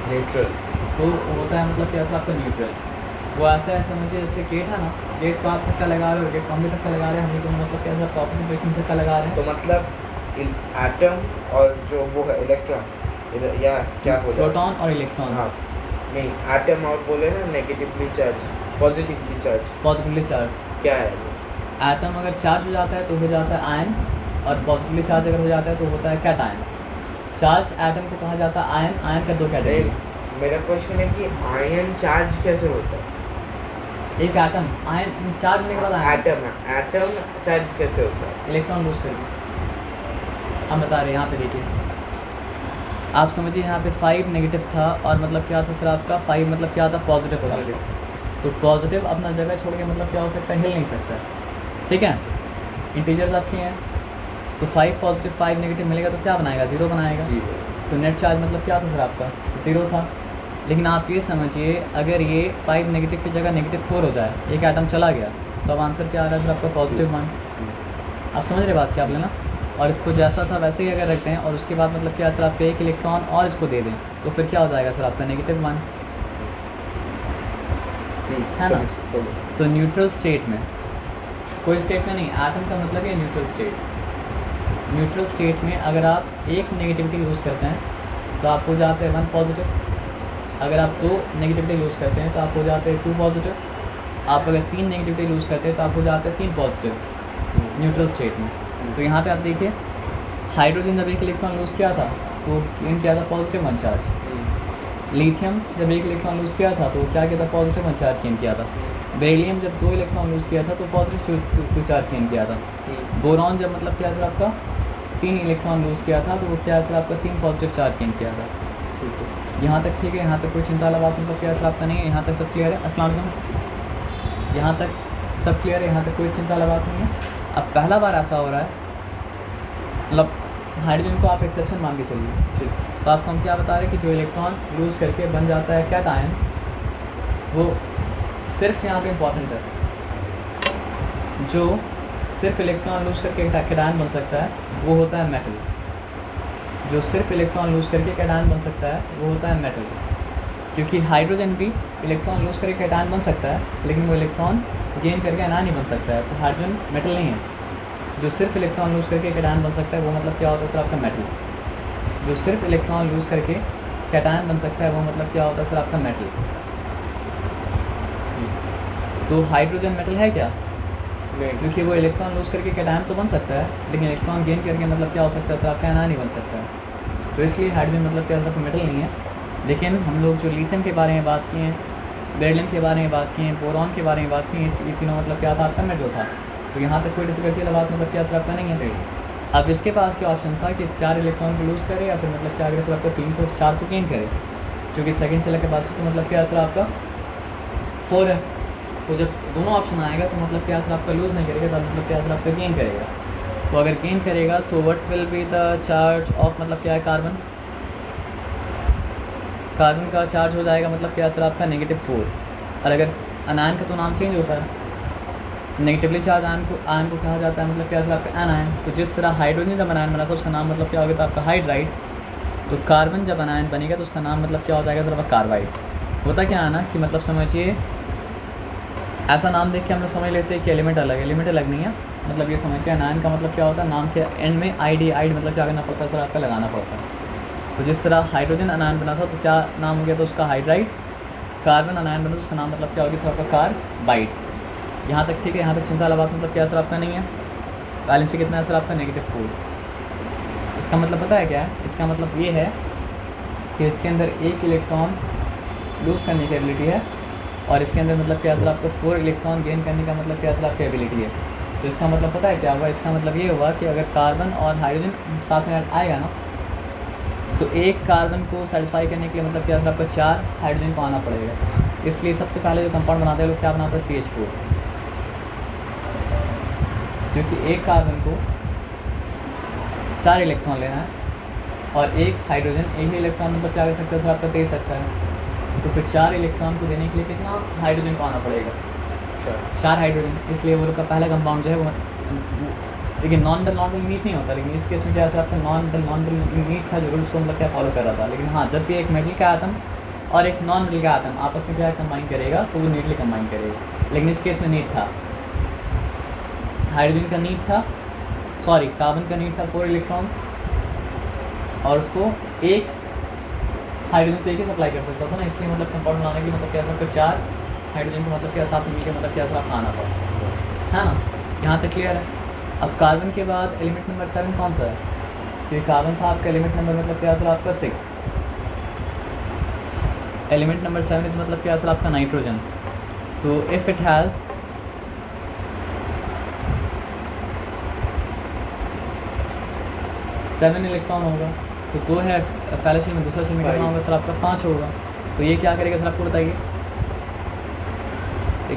न्यूट्रल। तो होता है मतलब क्या सर आपका न्यूट्रल। वो ऐसा है समझिए जैसे गेट है ना, गेट को आप धक्का लगा रहे हो, गेट को हम भी धक्का लगा रहे हैं, हम भी मतलब क्या सर ऑपोजिट डायरेक्शन में धक्का लगा रहे हैं। तो मतलब एटम और जो वो है इलेक्ट्रॉन या क्या बोला, प्रोटॉन और इलेक्ट्रॉन। हाँ नहीं, एटम और बोले ना negatively charge positively charge, positively charge क्या है? एटम अगर चार्ज हो जाता है तो हो जाता है आयन, और पॉजिटिवली चार्ज अगर हो जाता है तो होता है कैटायन। चार्ज एटम को कहा जाता है आयन, आयन का 2 कैटेगरी। मेरा क्वेश्चन है कि आयन चार्ज कैसे होता है? एक एटम आयन चार्ज होने के बाद आयन, एटम चार्ज कैसे होता है? इलेक्ट्रॉन लूज करके। हम बता रहे हैं यहाँ पे देखिए, आप समझिए यहाँ पे 5 नेगेटिव था और मतलब क्या था सर आपका 5 मतलब क्या था पॉजिटिव था। तो पॉजिटिव अपना जगह छोड़ के मतलब क्या हो सकता है हिल नहीं सकता, ठीक है। इंटीजर्स आपके हैं तो 5 पॉजिटिव 5 नेगेटिव मिलेगा तो क्या बनाएगा 0 बनाएगा। तो नेट चार्ज मतलब क्या था सर आपका 0 था। लेकिन आप ये समझिए अगर ये 5 नेगेटिव की जगह -4 हो जाए, एक एटम चला गया, तो अब आंसर क्या आ रहा है सर आपका +1। आप समझ रहे बात क्या आप लेना। और इसको जैसा था वैसे ही अगर रखते हैं और उसके बाद मतलब क्या सर आपका एक इलेक्ट्रॉन और इसको दे दें, तो फिर क्या हो जाएगा सर आपका -1, है ना। तो न्यूट्रल स्टेट में, कोई स्टेट में नहीं, एटम का मतलब है न्यूट्रल स्टेट। न्यूट्रल स्टेट में अगर आप एक नेगेटिविटी यूज़ करते हैं तो आप हो जाते हैं 1 पॉजिटिव। अगर आप 2 नेगेटिविटी यूज़ करते हैं तो आप हो जाते हैं 2 पॉजिटिव। आप अगर 3 नेगेटिविटी यूज़ करते हैं तो आप हो जाते हैं 3 पॉजिटिव न्यूट्रल स्टेट में। तो यहाँ पे आप देखिए हाइड्रोजन जब एक इलेक्ट्रॉन लूज़ किया था तो गेन किया था +1 चार्ज। लिथियम जब एक इलेक्ट्रॉन लूज़ किया था तो क्या किया था, +1 चार्ज गेन किया था। बेरिलियम जब 2 इलेक्ट्रॉन लूज़ किया था तो +2 चार्ज गेन किया था। बोरॉन जब मतलब क्या सर आपका 3 इलेक्ट्रॉन लूज़ किया था तो वो क्या सर आपका 3 पॉजिटिव चार्ज गेन किया था। ठीक है, यहाँ तक ठीक है, यहाँ तक कोई चिंता वाला बात मतलब क्या सर आपका नहीं है, यहाँ तक सब क्लियर है। अस्सलाम वालेकुम, यहाँ तक सब क्लियर है, यहाँ तक कोई चिंता वाला बात नहीं है। अब पहला बार ऐसा हो रहा है, मतलब हाइड्रोजन को आप एक्सेप्शन मान के चलिए, ठीक। तो आपको हम क्या बता रहे हैं कि जो इलेक्ट्रॉन लूज़ करके बन जाता है कैटायन, वो सिर्फ यहाँ पे इम्पॉर्टेंट है, जो सिर्फ इलेक्ट्रॉन लूज़ करके कैटायन बन सकता है वो होता है मेटल। जो सिर्फ इलेक्ट्रॉन लूज़ करके कैटायन बन सकता है वो होता है मेटल। क्योंकि हाइड्रोजन भी इलेक्ट्रॉन लूज़ करके कैटायन बन सकता है, लेकिन वो इलेक्ट्रॉन गेन करके आयन नहीं बन सकता है। तो हाइड्रोजन मेटल नहीं है। जो सिर्फ इलेक्ट्रॉन लूज़ करके कैटायन बन सकता है वो मतलब क्या होता है सर आपका मेटल। जो सिर्फ इलेक्ट्रॉन लूज़ करके कैटायन बन सकता है वो मतलब क्या होता है सर आपका मेटल। तो हाइड्रोजन मेटल है क्या? नहीं, क्योंकि वो इलेक्ट्रॉन लूज़ करके कैटायन तो बन सकता है, लेकिन इलेक्ट्रॉन गेन करके मतलब क्या हो सकता है सर आपका आयन नहीं बन सकता है। तो इसलिए हाइड्रोजन मतलब क्या सर मेटल नहीं है। लेकिन हम लोग जो लिथियम के बारे में बात किए, बेरिलियम के बारे में बात किए, बोरॉन के बारे में बात की, ये तीनों मतलब क्या था आपका मेटल था। तो यहाँ तक कोई डिफिकल्टी वाला बात मतलब क्या सर आपका नहीं है। नहीं। अब इसके पास क्या ऑप्शन था कि 4 इलेक्ट्रॉन को लूज़ करे या फिर मतलब क्या सर आपका 3 को 4 को गेन करे, क्योंकि सेकंड सेल के पास तो मतलब क्या सर आपका 4 है। तो जब दोनों ऑप्शन आएगा तो मतलब क्या सर आपका लूज़ नहीं करेगा, तो मतलब क्या सर आपका गेन करेगा। तो अगर गेन करेगा तो what will be the charge of मतलब क्या है कार्बन। कार्बन का चार्ज हो जाएगा मतलब क्या सर आपका -4। और अगर अनायन का तो नाम चेंज होता है, नेगेटिवली चार्ज आयन को कहा जाता है मतलब क्या सर आपका एनायन। तो जिस तरह हाइड्रोजन जब अनायन बना था उसका नाम मतलब क्या होगा, तो आपका हाइड्राइड। तो कार्बन जब अनायन बनेगा तो उसका नाम मतलब क्या हो जाएगा सर आपका कार्बाइड। होता क्या है ना कि मतलब समझिए ऐसा नाम देख के हम लोग समझ लेते हैं कि एलिमेंट अलग नहीं है। मतलब ये समझिए अनायन का मतलब क्या होता है, नाम के एंड में आइड मतलब क्या करना पड़ता है सर आपका लगाना पड़ता है। तो जिस तरह हाइड्रोजन अनायन बना था तो क्या नाम हो गया था उसका हाइड्राइड। कार्बन अनायन बना तो उसका नाम मतलब क्या हो गया सर आपका कार्बाइड। यहाँ तक ठीक है, यहाँ तक चिंता वाला बात मतलब क्या सर आपका नहीं है। बैलेंसी कितना है सर आपका -4। इसका मतलब पता है क्या है, इसका मतलब ये है कि इसके अंदर एक इलेक्ट्रॉन लूज़ करने की एबिलिटी है और इसके अंदर मतलब क्या सर आपका 4 इलेक्ट्रॉन गेन करने का मतलब क्या सर आपकी एबिलिटी है। तो इसका मतलब पता है क्या हुआ, इसका मतलब ये हुआ कि अगर कार्बन और हाइड्रोजन साथ में आएगा ना तो एक कार्बन को सेटिस्फाई करने के लिए मतलब क्या सर आपका 4 हाइड्रोजन को आना पड़ेगा। इसलिए सबसे पहले जो कंपाउंड बनाते हैं लोग क्या बनाते हैं, CH4। क्योंकि एक कार्बन को 4 इलेक्ट्रॉन लेना है और एक हाइड्रोजन एक ही इलेक्ट्रॉन मतलब क्या कर सकता है सर आपका दे सकता है। तो फिर 4 इलेक्ट्रॉन को देने के लिए कितना हाइड्रोजन को आना पड़ेगा, 4 हाइड्रोजन। इसलिए वो लोग का पहला कंपाउंड जो है वो लेकिन नॉन डल मीट नहीं होता। लेकिन इस केस में क्या सर आपका नॉन डल मीट था जो रूल्स को मतलब क्या फॉलो कर रहा था। लेकिन हाँ, जब भी एक मेटल का आटम और एक नॉन मेटल का आटम आपस में क्या कंबाइन करेगा तो वो नीटली कंबाइन करेगा। लेकिन इस केस में नीट था, हाइड्रोजन का नीट था, सॉरी कार्बन का नीट था 4 इलेक्ट्रॉन्स और उसको एक हाइड्रोजन तो एक ही सप्लाई कर सकता था ना। इसलिए मतलब कंपाउंड बनाने के लिए मतलब क्या सर आपको 4 हाइड्रोजन को मतलब क्या साथ में मिलकर मतलब क्या सर आपका आना पड़ा है ना। यहाँ तक क्लियर है। अब कार्बन के बाद एलिमेंट नंबर 7 कौन सा है, क्योंकि कार्बन था आपका एलिमेंट नंबर मतलब क्या सर आपका 6। एलिमेंट नंबर 7 इस मतलब क्या सर आपका नाइट्रोजन। तो if it has seven electron होगा तो 2 है पहले सेल में, दूसरा सेल में कितना होगा सर आपका 5 होगा। तो ये क्या करेगा सर आपको बताइए।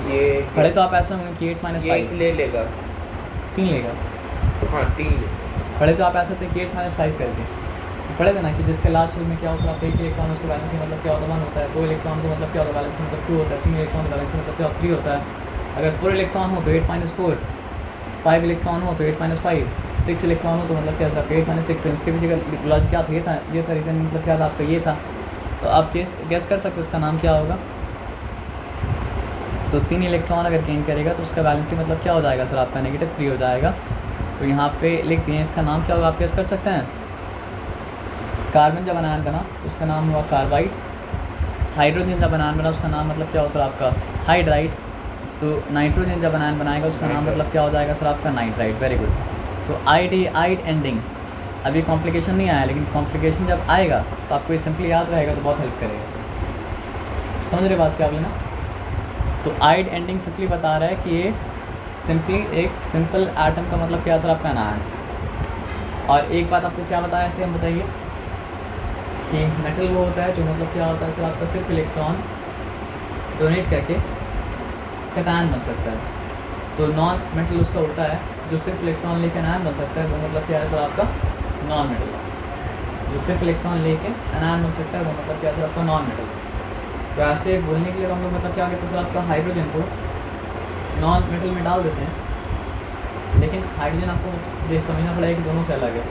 ये पहले तो आप ऐसा होंगे कि 8 - 5 एक ले लेगा, 3 लेगा। हाँ 3 ले। पहले तो आप ऐसा थे कि 8 - 5 करके पढ़े थे ना कि जिसके लास्ट शेल में क्या होता है, एक इलेक्ट्रॉन, उसका वैलेंसी मतलब क्या होता है 1 होता है, 2 इलेक्ट्रॉन तो मतलब क्या होता है वैलेंसी मतलब 2 होता है, 3 इलेक्ट्रॉन का वैलेंसी मतलब क्या 3 होता है। अगर 4 इलेक्ट्रॉन हो तो 8 - 4, 5 इलेक्ट्रॉन हो तो 8 - 5, 6 इलेक्ट्रॉन हो तो मतलब क्या था 8 - 6। उसके पीछे का लॉजिक क्या था, ये था रीज़न मतलब क्या था आपका ये था। तो आप गेस कर सकते इसका नाम क्या होगा। तो 3 इलेक्ट्रॉन अगर गेन करेगा तो उसका वैलेंसी मतलब क्या हो जाएगा सर आपका -3 हो जाएगा। तो यहाँ पे लिख दिए, इसका नाम क्या होगा आप गेस कर सकते हैं। कार्बन जब अनायन बना तो उसका नाम हुआ कार्बाइड, हाइड्रोजन जब अनायन बना उसका नाम मतलब क्या हो सर आपका हाइड्राइड, तो नाइट्रोजन जब अनायन बनाएगा उसका नाम मतलब क्या हो जाएगा सर आपका नाइट्राइड। Very good. तो आइड एंडिंग, अभी कॉम्प्लिकेशन नहीं आया, लेकिन कॉम्प्लिकेशन जब आएगा तो आपको ये सिंपली याद रहेगा तो बहुत हेल्प करेगा। समझ रहे बात क्या बोली ना। तो आइड एंडिंग सिंपली बता रहा है कि ये सिंपली एक सिंपल एटम का मतलब क्या सर आपका अनायन। और एक बात आपको क्या बताए थे हम, बताइए कि मेटल वो होता है जो मतलब क्या होता है सर आपका सिर्फ इलेक्ट्रॉन डोनेट करके कैटायन बन सकता है। तो नॉन मेटल उसका उल्टा है, जो सिर्फ इलेक्ट्रॉन लेके अनायन बन सकता है वो मतलब क्या है सर आपका नॉन मेटल। जो सिर्फ इलेक्ट्रॉन लेके अनायन बन सकता है वो मतलब क्या है सर आपका नॉन मेटल। तो ऐसे बोलने के लिए हम लोग मतलब क्या कहते हैं सर आपका हाइड्रोजन को नॉन मेटल में डाल देते हैं, लेकिन हाइड्रोजन आपको ये समझना पड़ेगा कि दोनों से अलग है,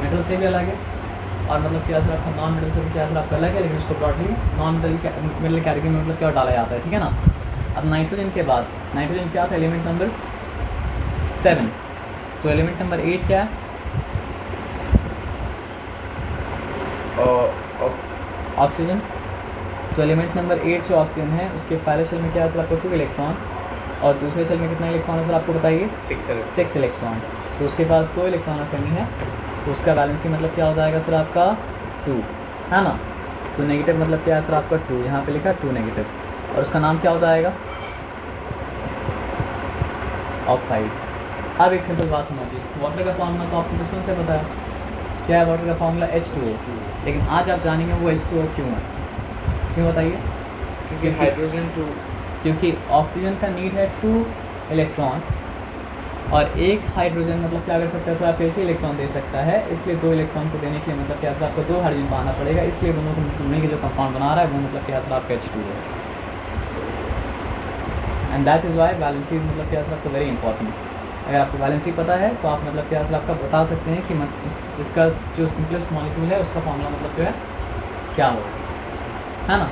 मेटल से भी अलग है और मतलब क्या सर आपका नॉन मेटल से भी क्या सर आपका अलग है, लेकिन उसको ब्रॉडली नॉन मेटल कैटेगरी में मतलब क्या डाला जाता है, ठीक है ना। अब नाइट्रोजन के बाद नाइट्रोजन क्या था, एलिमेंट नंबर 7। तो एलिमेंट नंबर 8 क्या है, ऑक्सीजन। तो एलिमेंट नंबर 8 जो ऑक्सीजन है उसके पहले शेल में क्या है सर आपको 2 इलेक्ट्रॉन, और दूसरे शेल में कितना इलेक्ट्रॉन है सर आपको बताइए 6 इलेक्ट्रॉन। तो उसके पास 2 इलेक्ट्रॉन की कमी है, तो उसका वैलेंसी मतलब क्या हो जाएगा सर आपका 2, है ना। तो नेगेटिव मतलब क्या है सर आपका 2, यहाँ पे लिखा 2 नेगेटिव, और उसका नाम क्या हो जाएगा ऑक्साइड। अब एक सिंपल बात समझिए, वाटर का फार्मूला तो आपको बचपन से पता है, क्या है वाटर का फार्मूला H2O। लेकिन आज आप जानेंगे वो H2O क्यों है, क्यों बताइए। क्योंकि हाइड्रोजन 2, क्योंकि ऑक्सीजन का नीड है 2 इलेक्ट्रॉन, और एक हाइड्रोजन मतलब क्या कर सकता है सर आप 1 ही इलेक्ट्रॉन दे सकता है, इसलिए 2 इलेक्ट्रॉन को देने के लिए मतलब क्या सर आपको 2 हाइड्रोजन पाना पड़ेगा, इसलिए दोनों को मिलने के जो कंपाउंड बना रहा है वो मतलब क्या सर आपका H2O है। And that is why valency मतलब क्या सर आपको वेरी इंपॉर्टेंट। अगर आपको वैलेंसी पता है तो आप मतलब क्या सर आपका बता सकते हैं कि इसका जो सिंपलेस्ट मॉलिक्यूल है उसका फॉर्मूला मतलब जो है क्या होगा, है ना।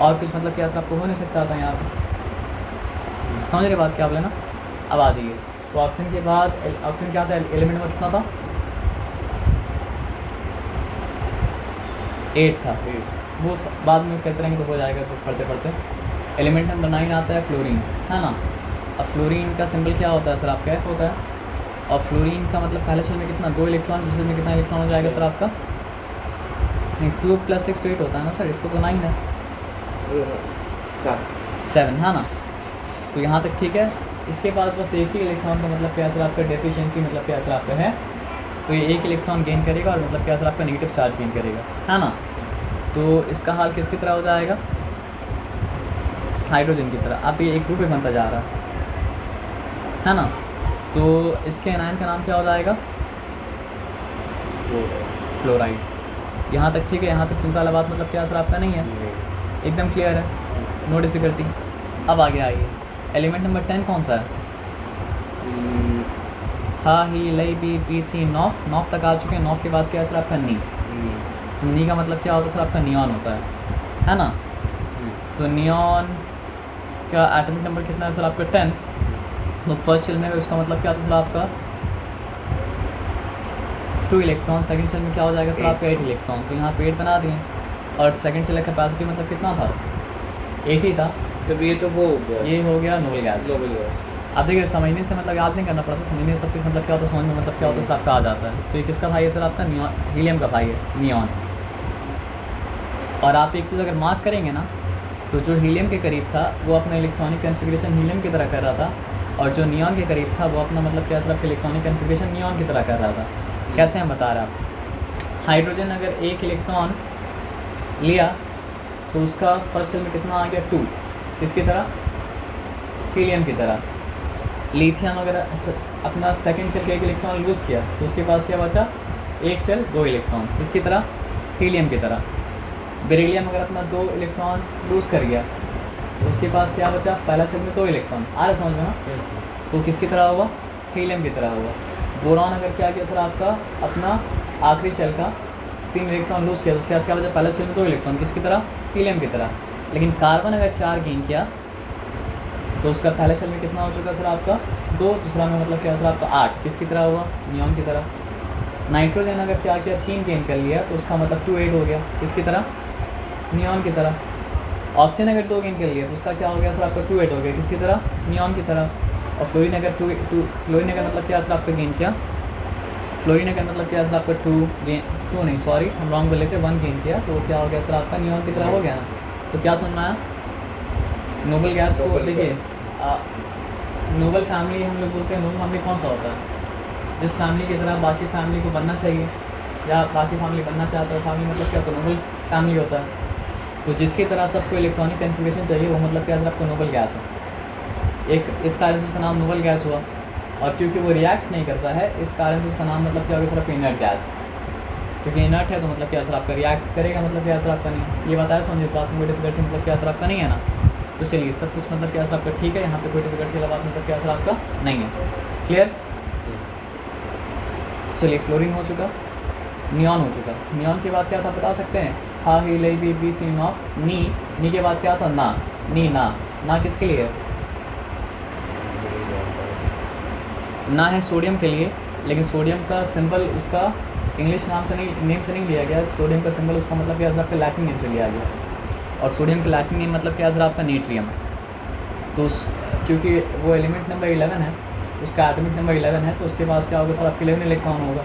और कुछ मतलब क्या सर आपको हो नहीं सकता था यहाँ पर, समझ रहे बात क्या बोले ना। अब आ जाइए, तो ऑक्सीजन के बाद ऑक्सीजन क्या था, एलिमेंट नंबर कितना था 8 था, वो बाद में कहते रहेंगे तो हो जाएगा पढ़ते पढ़ते। एलिमेंट नंबर 9 आता है फ्लोरीन, है ना। अब फ्लोरीन का सिंबल क्या होता है सर आपका F होता है, और फ्लोरीन का मतलब पहले शेल में कितना 2 इलेक्ट्रॉन, दूसरे में कितना इलेक्ट्रॉन हो जाएगा सर आपका, नहीं 2 + 6 तो 8 होता है ना सर, इसको तो 9 है 7, है ना। तो यहाँ तक ठीक है। इसके पास बस एक ही इलेक्ट्रॉन का मतलब क्या सर आपका डेफिशिएंसी मतलब क्या सर आपका है, तो ये एक इलेक्ट्रॉन गेन करेगा और मतलब क्या सर आपका नेगेटिव चार्ज गेन करेगा, है ना। तो इसका हाल किसकी तरह हो जाएगा, हाइड्रोजन की तरह। अब तो ये एक ग्रुप ही बनता जा रहा है ना। तो इसके एनायन का नाम क्या हो जाएगा फ्लोराइड। यहाँ तक ठीक है, यहाँ तक चिंता वाला बात मतलब क्या सर आपका नहीं है, एकदम क्लियर है, नो डिफ़िकल्टी। अब आगे आइए, एलिमेंट नंबर 10 कौन सा है, हा ही लई बी पी सी नॉफ तक आ चुके हैं। नॉफ के बाद क्या है सर आपका नी। तो नी का मतलब क्या होता है सर आपका नियॉन होता है ना। तो नियॉन का एटॉमिक नंबर कितना है सर आपका 10। तो फर्स्ट शेल में उसका मतलब क्या होता है सर आपका 2 इलेक्ट्रॉन, सेकंड शेल में क्या हो जाएगा सर आपका 8 इलेक्ट्रॉन। तो यहाँ पे 8 बना दिए, और सेकंड शेल का कैपेसिटी मतलब कितना था 8 ही था। तब ये तो हो गया, ये हो गया नोबल गैस। अब देखिए समझने से मतलब याद नहीं करना पड़ता, समझने से सब कुछ मतलब क्या होता है, समझ में मतलब क्या होता है सर आपका आ जाता है। तो ये किसका भाई है सर आपका नियॉन, हीलियम का भाई है नियॉन। और आप एक चीज़ अगर मार्क करेंगे ना, तो जो हीलियम के करीब था वो अपना इलेक्ट्रॉनिक कन्फिग्रेशन हीलियम की तरह कर रहा था, और जो नियॉन के करीब था वो अपना मतलब क्या सर आपका इलेक्ट्रॉनिक कन्फिग्रेशन नियॉन की तरह कर रहा था। कैसे हम बता रहे हैं आपको, हाइड्रोजन अगर 1 इलेक्ट्रॉन लिया तो उसका फर्स्ट शेल में कितना आ गया 2, किसकी तरह, हीलियम की तरह। लिथियम अगर अपना सेकंड शेल का 1 इलेक्ट्रॉन यूज़ किया तो उसके पास क्या बचा एक शेल 2 इलेक्ट्रॉन, किसकी तरह? हीलियम की तरह। बेरिलियम अगर अपना 2 इलेक्ट्रॉन लूज़ कर गया तो उसके पास क्या बचा? पहला शेल में 2 इलेक्ट्रॉन, आ रहा समझ में ना? तो किसकी तरह होगा? हीलियम की तरह होगा। बोरॉन अगर क्या किया सर आपका अपना आखिरी शेल का 3 इलेक्ट्रॉन लूज़ किया तो उसके पास क्या बचा? पहला शेल में 2 इलेक्ट्रॉन, किसकी तरह? हीलियम की तरह। लेकिन कार्बन अगर 4 गेन किया तो उसका पहले शेल में कितना हो चुका सर आपका? 2, दूसरा में मतलब क्या सर आपका 8, किसकी तरह हुआ? नियॉन की तरह। नाइट्रोजन अगर क्या किया 3 गेन कर लिया तो उसका मतलब 2 8 हो गया, किसकी तरह? नियॉन की तरह। ऑक्सीजन अगर 2 गेन कर लिया तो उसका क्या हो गया सर आपका? 2 8 हो गया, किसकी तरह? नियॉन की तरह। और फ्लोरीन अगर फ्लोरीन अगर मतलब क्या सर आपका गेन किया? फ्लोरीन अगर मतलब क्या सर आपका 2 नहीं सॉरी हम रॉन्ग बोले थे 1 गेन किया तो क्या हो गया सर आपका? नियॉन की तरह हो गया ना। तो क्या समझ में आया? नोबल गैस को देखिए नोबल फैमिली हम लोग बोलते हैं। नोबल फैमिली कौन सा होता है? जिस फैमिली की तरह बाकी फैमिली को बनना चाहिए या बाकी फैमिली बनना चाहता है, फैमिली मतलब क्या? तो नोबल फैमिली होता है। तो जिसकी तरह सबको इलेक्ट्रॉनिक कन्फिगरेशन चाहिए वो मतलब क्या सर आपको? नोबल गैस है। एक इस कारण से उसका नाम नोबल गैस हुआ। और क्योंकि वो रिएक्ट नहीं करता है इस कारण से उसका नाम मतलब क्या होगा सर आपका? Inert gas. क्योंकि इनर्ट है तो मतलब क्या सर आपका? रिएक्ट करेगा मतलब क्या सर आपका? नहीं। ये बताया समझे? तो आपको कोई डिफिकल्टी मतलब क्या सर आपका नहीं है ना? तो चलिए सब कुछ मतलब क्या सर आपका ठीक है, यहाँ पे कोई डिफिकल्टी वाला बात मतलब क्या सर आपका नहीं है। क्लियर? चलिए फ्लोरीन हो चुका, नियॉन हो चुका। नियॉन के बाद क्या था बता सकते हैं? हा ही ले बी सी ऑफ नी के बाद क्या था? ना। नी ना किसके लिए है? ना है सोडियम के लिए, लेकिन सोडियम का सिंबल उसका इंग्लिश नेम से नहीं लिया गया। सोडियम का सिंबल उसका मतलब क्या सर आपका? लैटिन नेम से लिया गया। और सोडियम का लैटिन नेम मतलब क्या सर आपका? नेट्रियम। तो क्योंकि वो एलिमेंट नंबर 11 है, उसका एटॉमिक नंबर 11 है, तो उसके पास क्या होगा सर आपके 11 इलेक्ट्रॉन होगा।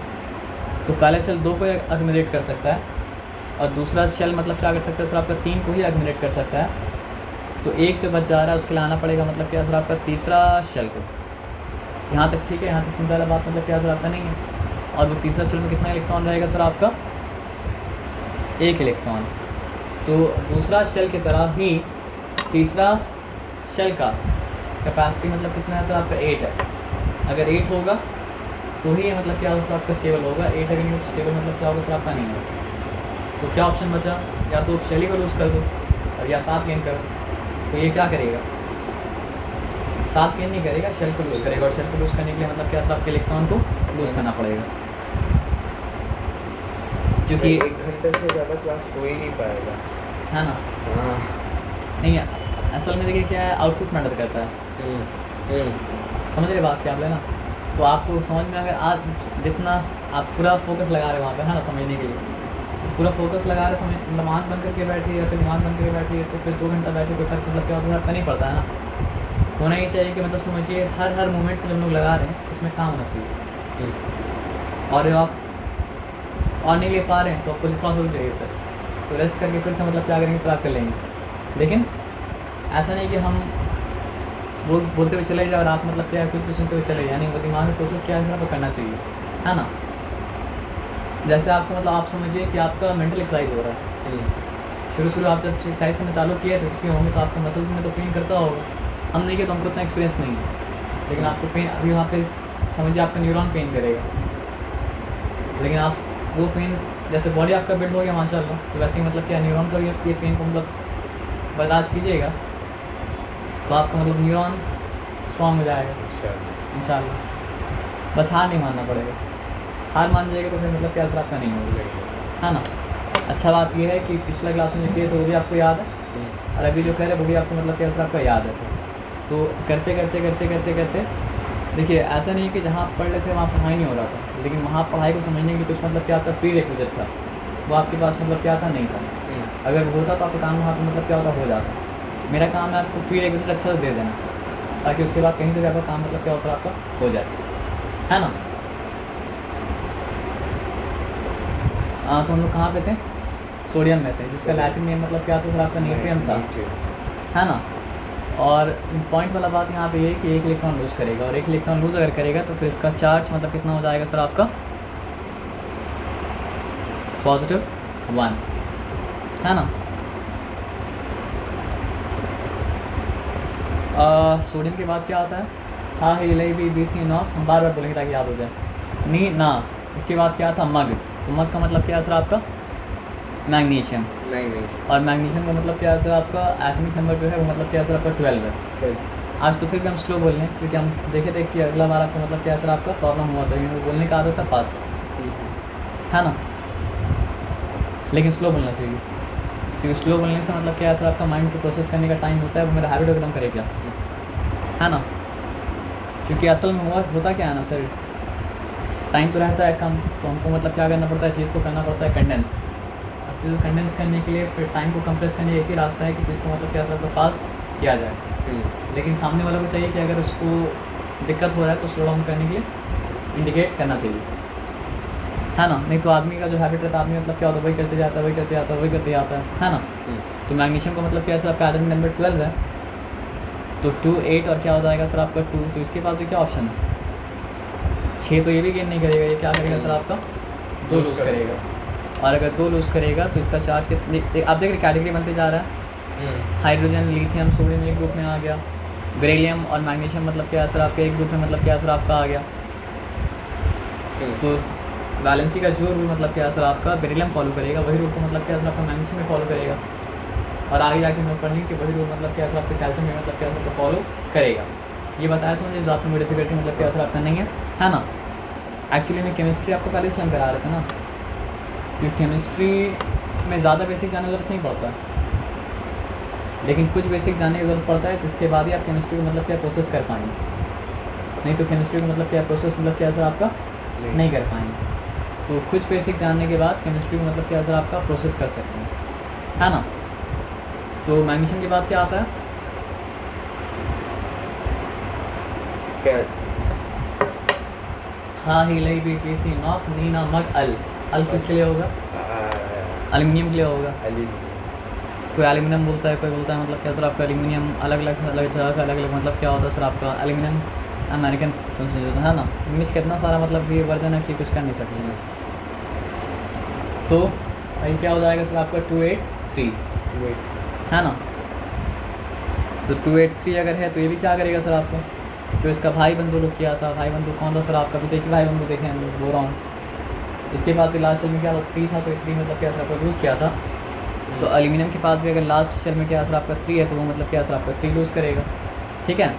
तो पहला शेल 2 को एक्यूमुलेट कर सकता है और दूसरा शेल मतलब क्या कर सकता है सर आपका? 3 को ही एक्यूमुलेट कर सकता है। तो एक जो बच जा रहा है उसके लिए आना पड़ेगा मतलब क्या सर आपका? तीसरा शेल को। यहाँ तक ठीक है, यहाँ तक चिंता वाला बात मतलब क्या सर आपका नहीं है। और वो तीसरा शेल में कितना इलेक्ट्रॉन रहेगा सर आपका? 1 इलेक्ट्रॉन। तो दूसरा शेल की तरह ही तीसरा शेल का कैपेसिटी मतलब कितना है सर आपका? 8 है। अगर 8 होगा तो ही मतलब क्या होगा आपका? स्टेबल होगा। 8 अगर नहीं हो तो स्टेबल मतलब क्या होगा सर आपका? नहीं होगा। तो क्या ऑप्शन बचा? या तो शेल ही को लूज़ कर दो और या 7 गेन कर दो। तो ये क्या करेगा? 7 गेन नहीं करेगा, शेल को लूज़ करेगा। और शेल को लूज़ करने के लिए मतलब क्या सर आपके? इलेक्ट्रॉन को लूज़ करना पड़ेगा। क्योंकि 1 घंटे से ज़्यादा क्लास हो ही नहीं पाएगा, है ना? हाँ। नहीं है असल में देखिए क्या है, आउटपुट मैटर करता है। समझ रहे बात क्या आप लेना? तो आपको समझ में अगर आज जितना आप पूरा फोकस लगा रहे हो वहाँ पे, है ना, समझने के लिए पूरा फोकस लगा रहे, समझ मतलब आँख बंद करके बैठिए या फिर दिमाग बंद करके बैठिए तो फिर 2 घंटा बैठे कोई फर्क मतलब क्या होता है आपका? नहीं पड़ता है ना। होना ही चाहिए कि मतलब समझिए हर मोमेंट को जब लोग लगा रहे हैं उसमें काम होना चाहिए। और आप और नहीं ले पा रहे हैं तो आपको रिस्पॉन्सिबिलिटी चाहिए सर। तो रेस्ट करके फिर से मतलब क्या करेंगे सर? आप कर लेंगे। लेकिन ऐसा नहीं कि हम बोलते हुए चले जाए और आप मतलब क्या कुछ सुनते हुए चले जाए, नहीं। वो दिमाग में प्रोसेस क्या है आपको करना चाहिए, है ना? जैसे आपको मतलब आप समझिए कि आपका मेंटल एक्सरसाइज हो रहा है। शुरू आप जब एक्सरसाइज करना चालू किए थे उसके होंगे तो आपका मसल्स में तो पेन करता होगा। हम नहीं किया तो हमको उतना एक्सपीरियंस नहीं है, लेकिन आपको पेन अभी वहाँ पे समझिए आपका न्यूरॉन पेन करेगा। लेकिन आप वो पेन जैसे बॉडी आपका बिल्ड हो गया माशाल्लाह, तो वैसे ही मतलब क्या न्यूरॉन का भी ये पेन को मतलब बर्दाश्त कीजिएगा तो आपका मतलब न्यूरॉन स्ट्रॉन्ग हो जाएगा इंशाल्लाह। बस हार नहीं मानना पड़ेगा। हार मान जाएगा तो फिर मतलब क्या असर आपका नहीं होगा, है ना? अच्छा बात यह है कि पिछला क्लास में जो किए तो वो भी आपको याद है और अभी जो कह रहे हैं वो भी आपको मतलब क्या असर आपका याद है। तो करते करते देखिए ऐसा नहीं कि जहाँ आप पढ़ रहे थे वहाँ पढ़ाई नहीं हो रहा था, लेकिन वहाँ पढ़ाई को समझने के लिए कुछ मतलब क्या था? प्री रिक्विजिट था, वो आपके पास मतलब क्या था? नहीं था। अगर होता तो आपका काम वहाँ पर मतलब क्या होता? हो जाता। मेरा काम है आपको प्री रिक्विजिट अच्छा से दे देना ताकि उसके बाद कहीं से भी आपका काम मतलब क्या अवसर आपका हो जाए, है ना? तो हम लोग कहाँ पे थे? सोडियम में थे, जिसका लैटिन नेम मतलब क्या था सर आपका? नेट्रियम था, है ना? और पॉइंट वाला बात यहाँ पे ये है कि 1 इलेक्ट्रॉन लूज़ करेगा और 1 इलेक्ट्रॉन लूज़ अगर करेगा तो फिर इसका चार्ज मतलब कितना हो जाएगा सर आपका? +1, है ना? सोडियम के बाद क्या आता है? हा ही ले बी सी ऑफ, हम बार बार बोलेंगे ताकि याद हो जाए। नी ना उसके बाद क्या था मग, तो मग का मतलब क्या है सर आपका मैग्नीशियम, और मैग्नीशियम का मतलब क्या है सर आपका एटॉमिक नंबर जो है वो मतलब क्या है सर आपका 12 है। आज तो फिर भी हम स्लो बोल रहे हैं क्योंकि हम देखे थे कि अगला बार आपका मतलब क्या है सर आपका प्रॉब्लम हुआ था, बोलने का आदत था फास्ट, है ना, लेकिन स्लो बोलना चाहिए क्योंकि स्लो बोलने से मतलब क्या है सर आपका माइंड को प्रोसेस करने का टाइम होता है, वो मेरा हैबिट एकदम करेगा, है ना, क्योंकि असल में होता क्या है ना सर, टाइम तो रहता है कम, तो हमको मतलब क्या करना पड़ता है, चीज़ को करना पड़ता है कंडेंस। चीज़ को कंडेंस करने के लिए फिर टाइम को कंप्रेस करने एक ही रास्ता है कि चीज़ को मतलब क्या सर आपका फास्ट किया जाए, लेकिन सामने वालों को चाहिए कि अगर उसको दिक्कत हो रहा है तो स्लो डाउन करने के लिए इंडिकेट करना चाहिए, है ना, नहीं तो आदमी का जो हैबिट रहता है, आदमी मतलब क्या होता है वही करते जाता है, वही करते जाता है, वही करते जाता है ना। तो मैग्नीशियम का मतलब क्या है सर आपका एटॉमिक नंबर 12 है, तो 2 8 और क्या हो जाएगा सर आपका 2, तो इसके बाद भी क्या ऑप्शन है 6, तो ये भी गेन नहीं करेगा, ये क्या करेगा सर आपका 2 लूज़ करेगा, और अगर 2 लूज़ करेगा तो इसका चार्ज कितनी, आप देख रहे कैटेगरी बनते जा रहा है, हाइड्रोजन लिथियम सोडियम एक ग्रुप में आ गया, बेरिलियम और मैग्नीशियम मतलब क्या है सर आपके एक ग्रुप में मतलब क्या है सर आपका आ गया, तो वैलेंसी का जो रूल मतलब क्या है सर आपका बेरिलियम फॉलो करेगा, वही रूल को मतलब क्या है सर आपका मैग्नीशियम में फॉलो करेगा, और आगे जाके हम लोग पढ़ेंगे कि वही रूल मतलब क्या है सर आपके कैल्शियम में मतलब क्या है सर फॉलो करेगा। ये बताया समझिए, जो आपने में डिफिकल्टी मतलब क्या असर आपका नहीं है ना। एक्चुअली मैं केमिस्ट्री आपको पहले इसलिए करा रहे थे ना, क्योंकि केमिस्ट्री में ज़्यादा बेसिक जाने की जरूरत नहीं पड़ता है, लेकिन कुछ बेसिक जानने की ज़रूरत पड़ता है, जिसके बाद ही आप केमिस्ट्री को मतलब क्या प्रोसेस कर पाएंगे, नहीं तो केमिस्ट्री को मतलब क्या प्रोसेस मतलब क्या असर आपका नहीं कर पाएंगे। तो कुछ बेसिक जानने के बाद केमिस्ट्री को मतलब क्या असर आपका प्रोसेस कर सकते हैं, है ना। तो मैग्नीशियम के बाद क्या आता है, हाँ ही लई बी पी सी नॉफ नीना मग अल किसके लिए होगा, एल्युमिनियम के लिए होगा। कोई एल्युमिनियम बोलता है, कोई बोलता है मतलब क्या सर आपका एल्युमिनियम अलग अलग जगह का अलग अलग मतलब क्या होता है सर आपका एल्युमिनियम अमेरिकन प्रोसीजर है ना। इंग्लिश का इतना सारा मतलब ये वर्जन है कि कुछ कर नहीं सकते। तो भाई क्या हो जाएगा सर आपका 283 है ना। तो 283 अगर है तो ये भी क्या करेगा सर आपको, जो इसका भाई बंधु लोग किया था, भाई बंधु कौन था सर आपका, भी देखिए भाई बंधु देखें हम लोग बोरॉन। इसके बाद भी लास्ट शेल में क्या 3 था, तो 3 मतलब क्या सर आपका लूज़ किया था। तो एल्यूमिनियम के पास भी अगर लास्ट शेल में क्या सर आपका 3 है, तो वो मतलब क्या सर आपका 3 लूज़ करेगा, ठीक है।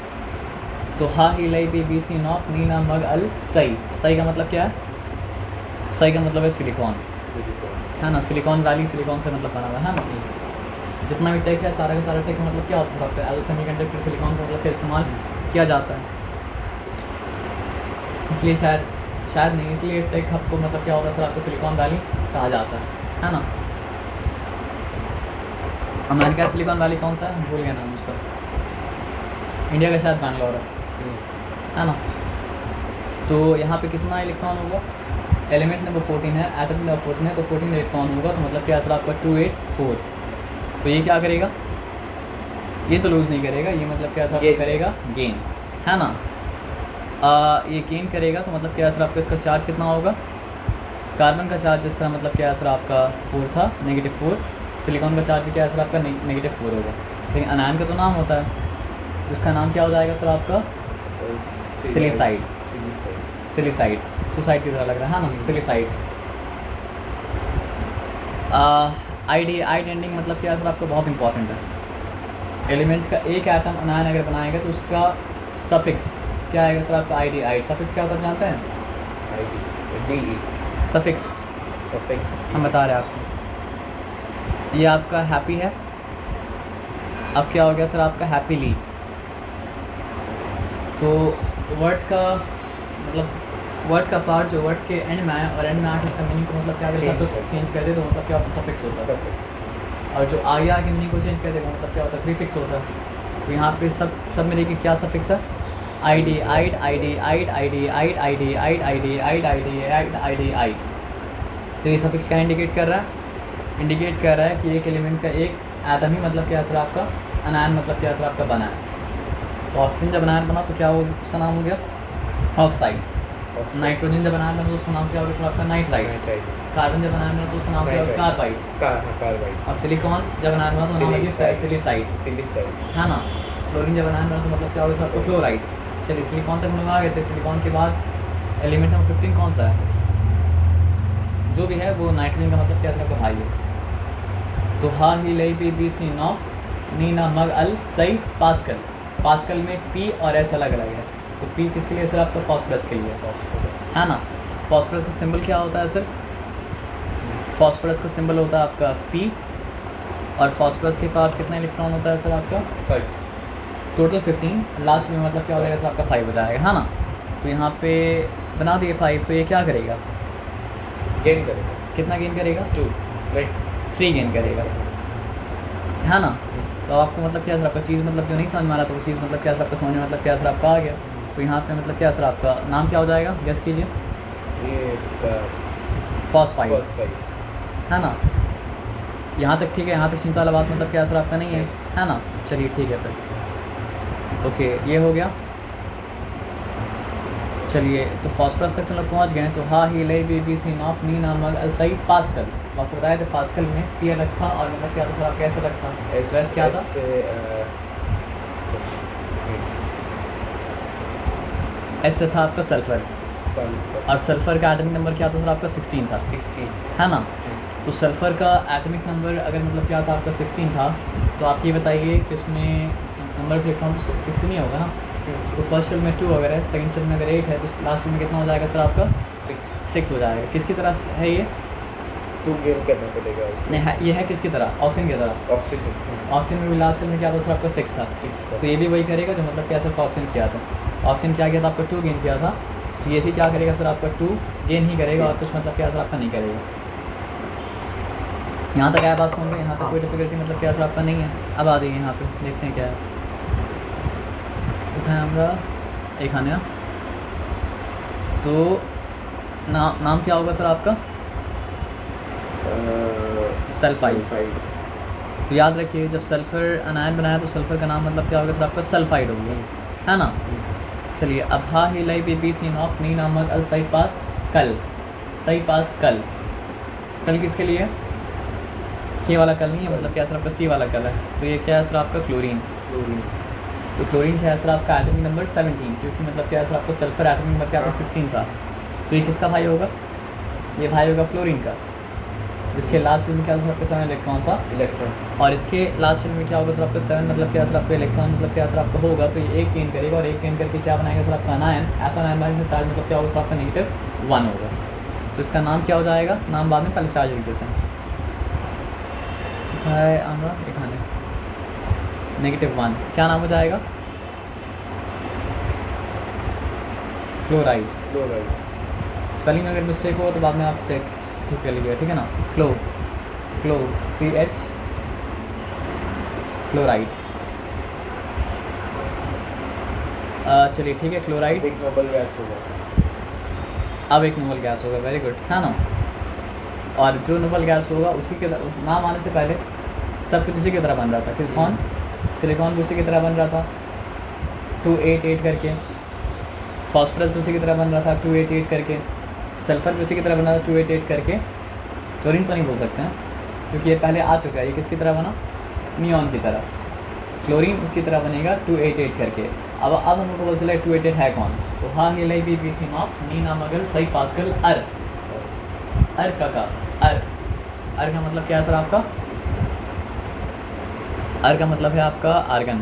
तो हा ही लई बी बी सी नॉफ नीना मग अल सही। सही का मतलब क्या है, सही का मतलब है सिलिकॉन, है ना। सिलिकॉन वैली सिलिकॉन से मतलब बना हुआ है ना। जितना भी टेक है सारा का सारा टेक मतलब क्या होता है सर, एज सेमीकंडक्टर सिलिकॉन का मतलब क्या इस्तेमाल किया जाता है। इसलिए शायद नहीं, इसलिए टेक हब को मतलब क्या होता है सर आपको सिलिकॉन वैली कहा जाता है ना। अमेरिका सिलिकॉन वैली कौन सा है, भूल गया नाम उसका। इंडिया का शायद बैंगलोर है ना। तो यहाँ पे कितना इलेक्ट्रॉन होगा, एलिमेंट नंबर 14 है, एटम नंबर 14 है, तो 14 इलेक्ट्रॉन होगा। तो मतलब क्या सर आपका 284। तो ये क्या करेगा, ये तो लूज़ नहीं करेगा, ये मतलब क्या सर करेगा गेन, है ना। ये गेन करेगा तो मतलब क्या सर आपका इसका चार्ज कितना होगा, कार्बन का चार्ज इस तरह मतलब क्या सर आपका 4 था, -4। सिलिकॉन का चार्ज भी क्या सर आपका -4 होगा। लेकिन अनायन का तो नाम होता है, उसका नाम क्या हो जाएगा सर आपका सिलिसाइड। सिलिसाइड सुसाइड की तरह लग रहा है ना, सिलिसाइड। आइड एंडिंग मतलब क्या सर आपका बहुत इंपॉर्टेंट है। एलिमेंट का एक एटम अनायन अगर बनाएगा तो उसका सफिक्स क्या आएगा सर आपका आईडी। आइड सफिक्स क्या होता है जानते हैं, डी सफिक्स हम बता रहे हैं आपको। ये आपका हैप्पी है, अब क्या हो गया सर आपका हैप्पीली। तो वर्ड का मतलब वर्ड का पार्ट जो वर्ड के एंड में आया और एंड में आके उसका मीनिंग को मतलब क्या अगर चेंज कर दे तो मतलब क्या होता है सफिक्स होता है। और जो आगे आगे मीनिंग को चेंज कर देगा मतलब क्या होता है प्रीफिक्स होता है। तो यहाँ पे सब में देखिए क्या सफिक्स है, आईडी आइड आईडी आइड आईडी आइड आईडी आइड आईडी आइड आईडी आइड आईडी आइड। तो ये सफिक्स क्या इंडिकेट कर रहा है, इंडिकेट कर रहा है कि एक एलिमेंट का एक एटम ही मतलब क्या सर आपका अनायन मतलब क्या सर आपका बना है। तो ऑक्सीजन जब अनायन बना तो क्या हो उसका नाम हो गया ऑक्साइड। नाइट्रोजन जब अनायन बना तो उसका नाम क्या होगा सर आपका नाइट्राइड। कार्बन जब अनायन बना तो उसका नाम क्या होगा कार्बाइड। और सिलिकॉन जब अनायन बना तो नाम होगा सिलिसाइड, है ना। फ्लोरीन जब अनायन बना तो मतलब क्या होगा सर आपका फ्लोराइड। चलिए सिलिकॉन तक हम लोग आ गए थे। सिलिकॉन के बाद एलिमेंट नंबर 15 कौन सा है, जो भी है वो नाइट्रोजन का मतलब क्या है आपका भाई है। तो हा ही लई बी बी सी नॉफ नी ना मग अल सही पास्कल। पास्कल में पी और एस अलग अलग है। तो पी किसके लिए सर आपका फॉस्फोरस के लिए फॉस्फोरस है ना। फॉस्फोरस का सिंबल क्या होता है सर? फॉस्फोरस का सिंबल होता है आपका पी और फॉस्फोरस के पास कितना इलेक्ट्रॉन होता है सर आपका? 5 टोटल 15। लास्ट में मतलब क्या हो जाएगा सर आपका 5 हो जाएगा है ना। तो यहाँ पे बना दिए 5। तो ये क्या करेगा? गेन करेगा कितना गेन करेगा? 2 नहीं 3 गेन करेगा है ना। तो आपको मतलब क्या सर आपका चीज़ मतलब जो नहीं समझ में आ रहा तो वो चीज़ मतलब क्या सर आपका समझ में मतलब क्या सर आपका आ गया। तो यहाँ पे मतलब क्या सर आपका नाम क्या हो जाएगा? गेस कीजिए। ये फॉस्फाइड फॉस्फाइड है ना। यहाँ तक ठीक है, यहाँ तक चिंता वाला बात मतलब क्या सर आपका नहीं है ना। चलिए ठीक है फिर ओके ये हो गया। चलिए तो फॉस्फोरस तक तो लोग पहुँच गए। तो हा ही ले बी बी सी नॉफ नी ना मग अल सही पास्कल। आपको बताया था पास्कल में पी अलग था और मतलब क्या था सर आपका ऐसा अलग था। वैसे क्या था? ऐसे था आपका सल्फर और सल्फर का एटॉमिक नंबर क्या था सर आपका? 16 था 16 है ना। तो सल्फ़र का एटॉमिक नंबर अगर मतलब क्या था आपका 16 था तो आप ये बताइए कि उसमें नंबर ऑफ इलेक्ट्रॉन 16 ही होगा ना। तो फर्स्ट शेल में 2 अगर है, सेकंड शेल में अगर 8 है तो लास्ट में कितना हो जाएगा सर आपका? 6 हो जाएगा। किसकी तरह है ये? 2 गेन करना पड़ेगा उसे। नहीं है, ये है किसकी तरह? ऑक्सीजन की तरह। ऑक्सीजन ऑक्सीजन में भी लास्ट शेल में क्या था सर आपका? 6 था। 6 था तो ये भी वही करेगा जो मतलब क्या सर ऑक्सीजन किया था। ऑक्सीजन क्या किया था आपका? 2 गेन किया था। तो ये भी क्या करेगा सर आपका? 2 गेन ही करेगा और कुछ मतलब क्या सर आपका नहीं करेगा। यहाँ तक आया बात समझ में? यहाँ तक कोई डिफिकल्टी मतलब क्या सर आपका नहीं है। अब आ जाइए यहाँ पे देखते हैं क्या है। কোথায় আমরা এখানে तो नाम क्या होगा सर आपका? सल्फाइड। तो याद रखिए जब सल्फ़र अनायन बनाया तो सल्फ़र का नाम मतलब क्या होगा सर आपका? सल्फाइड होगा है ना। चलिए अब हा ही लाई बी बी सीन ऑफ नी नामक अल सही पास कल। सही पास कल। कल किसके लिए? के वाला कल नहीं है, मतलब क्या सर आपका सी वाला कल है। तो ये क्या है सर आपका? क्लोरीन। तो क्लोरीन क्या है सर आपका? एटॉमिक नंबर 17 क्योंकि मतलब क्या है सर आपका सल्फर एटॉमिक नंबर क्या था? 16 था। तो ये किसका भाई होगा? ये भाई होगा फ्लोरीन का, जिसके लास्ट शेल में क्या था सर आपका? 7 इलेक्ट्रॉन था। और इसके लास्ट शेल में क्या होगा सर आपका? 7 मतलब क्या सर आपका इलेक्ट्रॉन मतलब क्या सर आपका होगा। तो ये 1 गेन करेगा और 1 गेन करके क्या बनाएगा सर आपका? अनायन। ऐसा अनायन बनाने से चार्ज मतलब क्या होगा सर आपका? -1 होगा। तो इसका नाम क्या हो जाएगा? नाम बाद में, पहले चार्ज लिख देते हैं। है আমরা এখানে -1 क्या नाम हो जाएगा? क्लोराइड। स्पेलिंग में अगर मिस्टेक हो तो बाद में आप चेक ठीक कर लीजिएगा, ठीक है ना। क्लो CH क्लोराइड। चलिए ठीक है क्लोराइड। एक नोबल गैस होगा। अब एक नोबल गैस होगा, वेरी गुड है ना। और जो नोबल गैस होगा उसी के उस नाम आने से पहले सब कुछ उसी की तरह बन रहा था। सिलिकॉन सिलिकॉन भी उसी की तरह बन रहा था 288 करके। फॉस्फोरस भी उसी की तरह बन रहा था 288 करके। सल्फ़र भी उसी की तरह बन रहा था 288 करके। क्लोरीन तो नहीं बोल सकते हैं क्योंकि ये पहले आ चुका है। ये किसकी तरह बना? नियॉन की तरह। क्लोरीन उसकी तरह बनेगा 288 करके। अब हम लोग को पता चला 288 है कौन। तो हाँ ही लाई बी बी सी ऑफ नी ना मगल सही पास्कल अर का मतलब क्या है सर आपका? अर का मतलब है आपका आर्गन।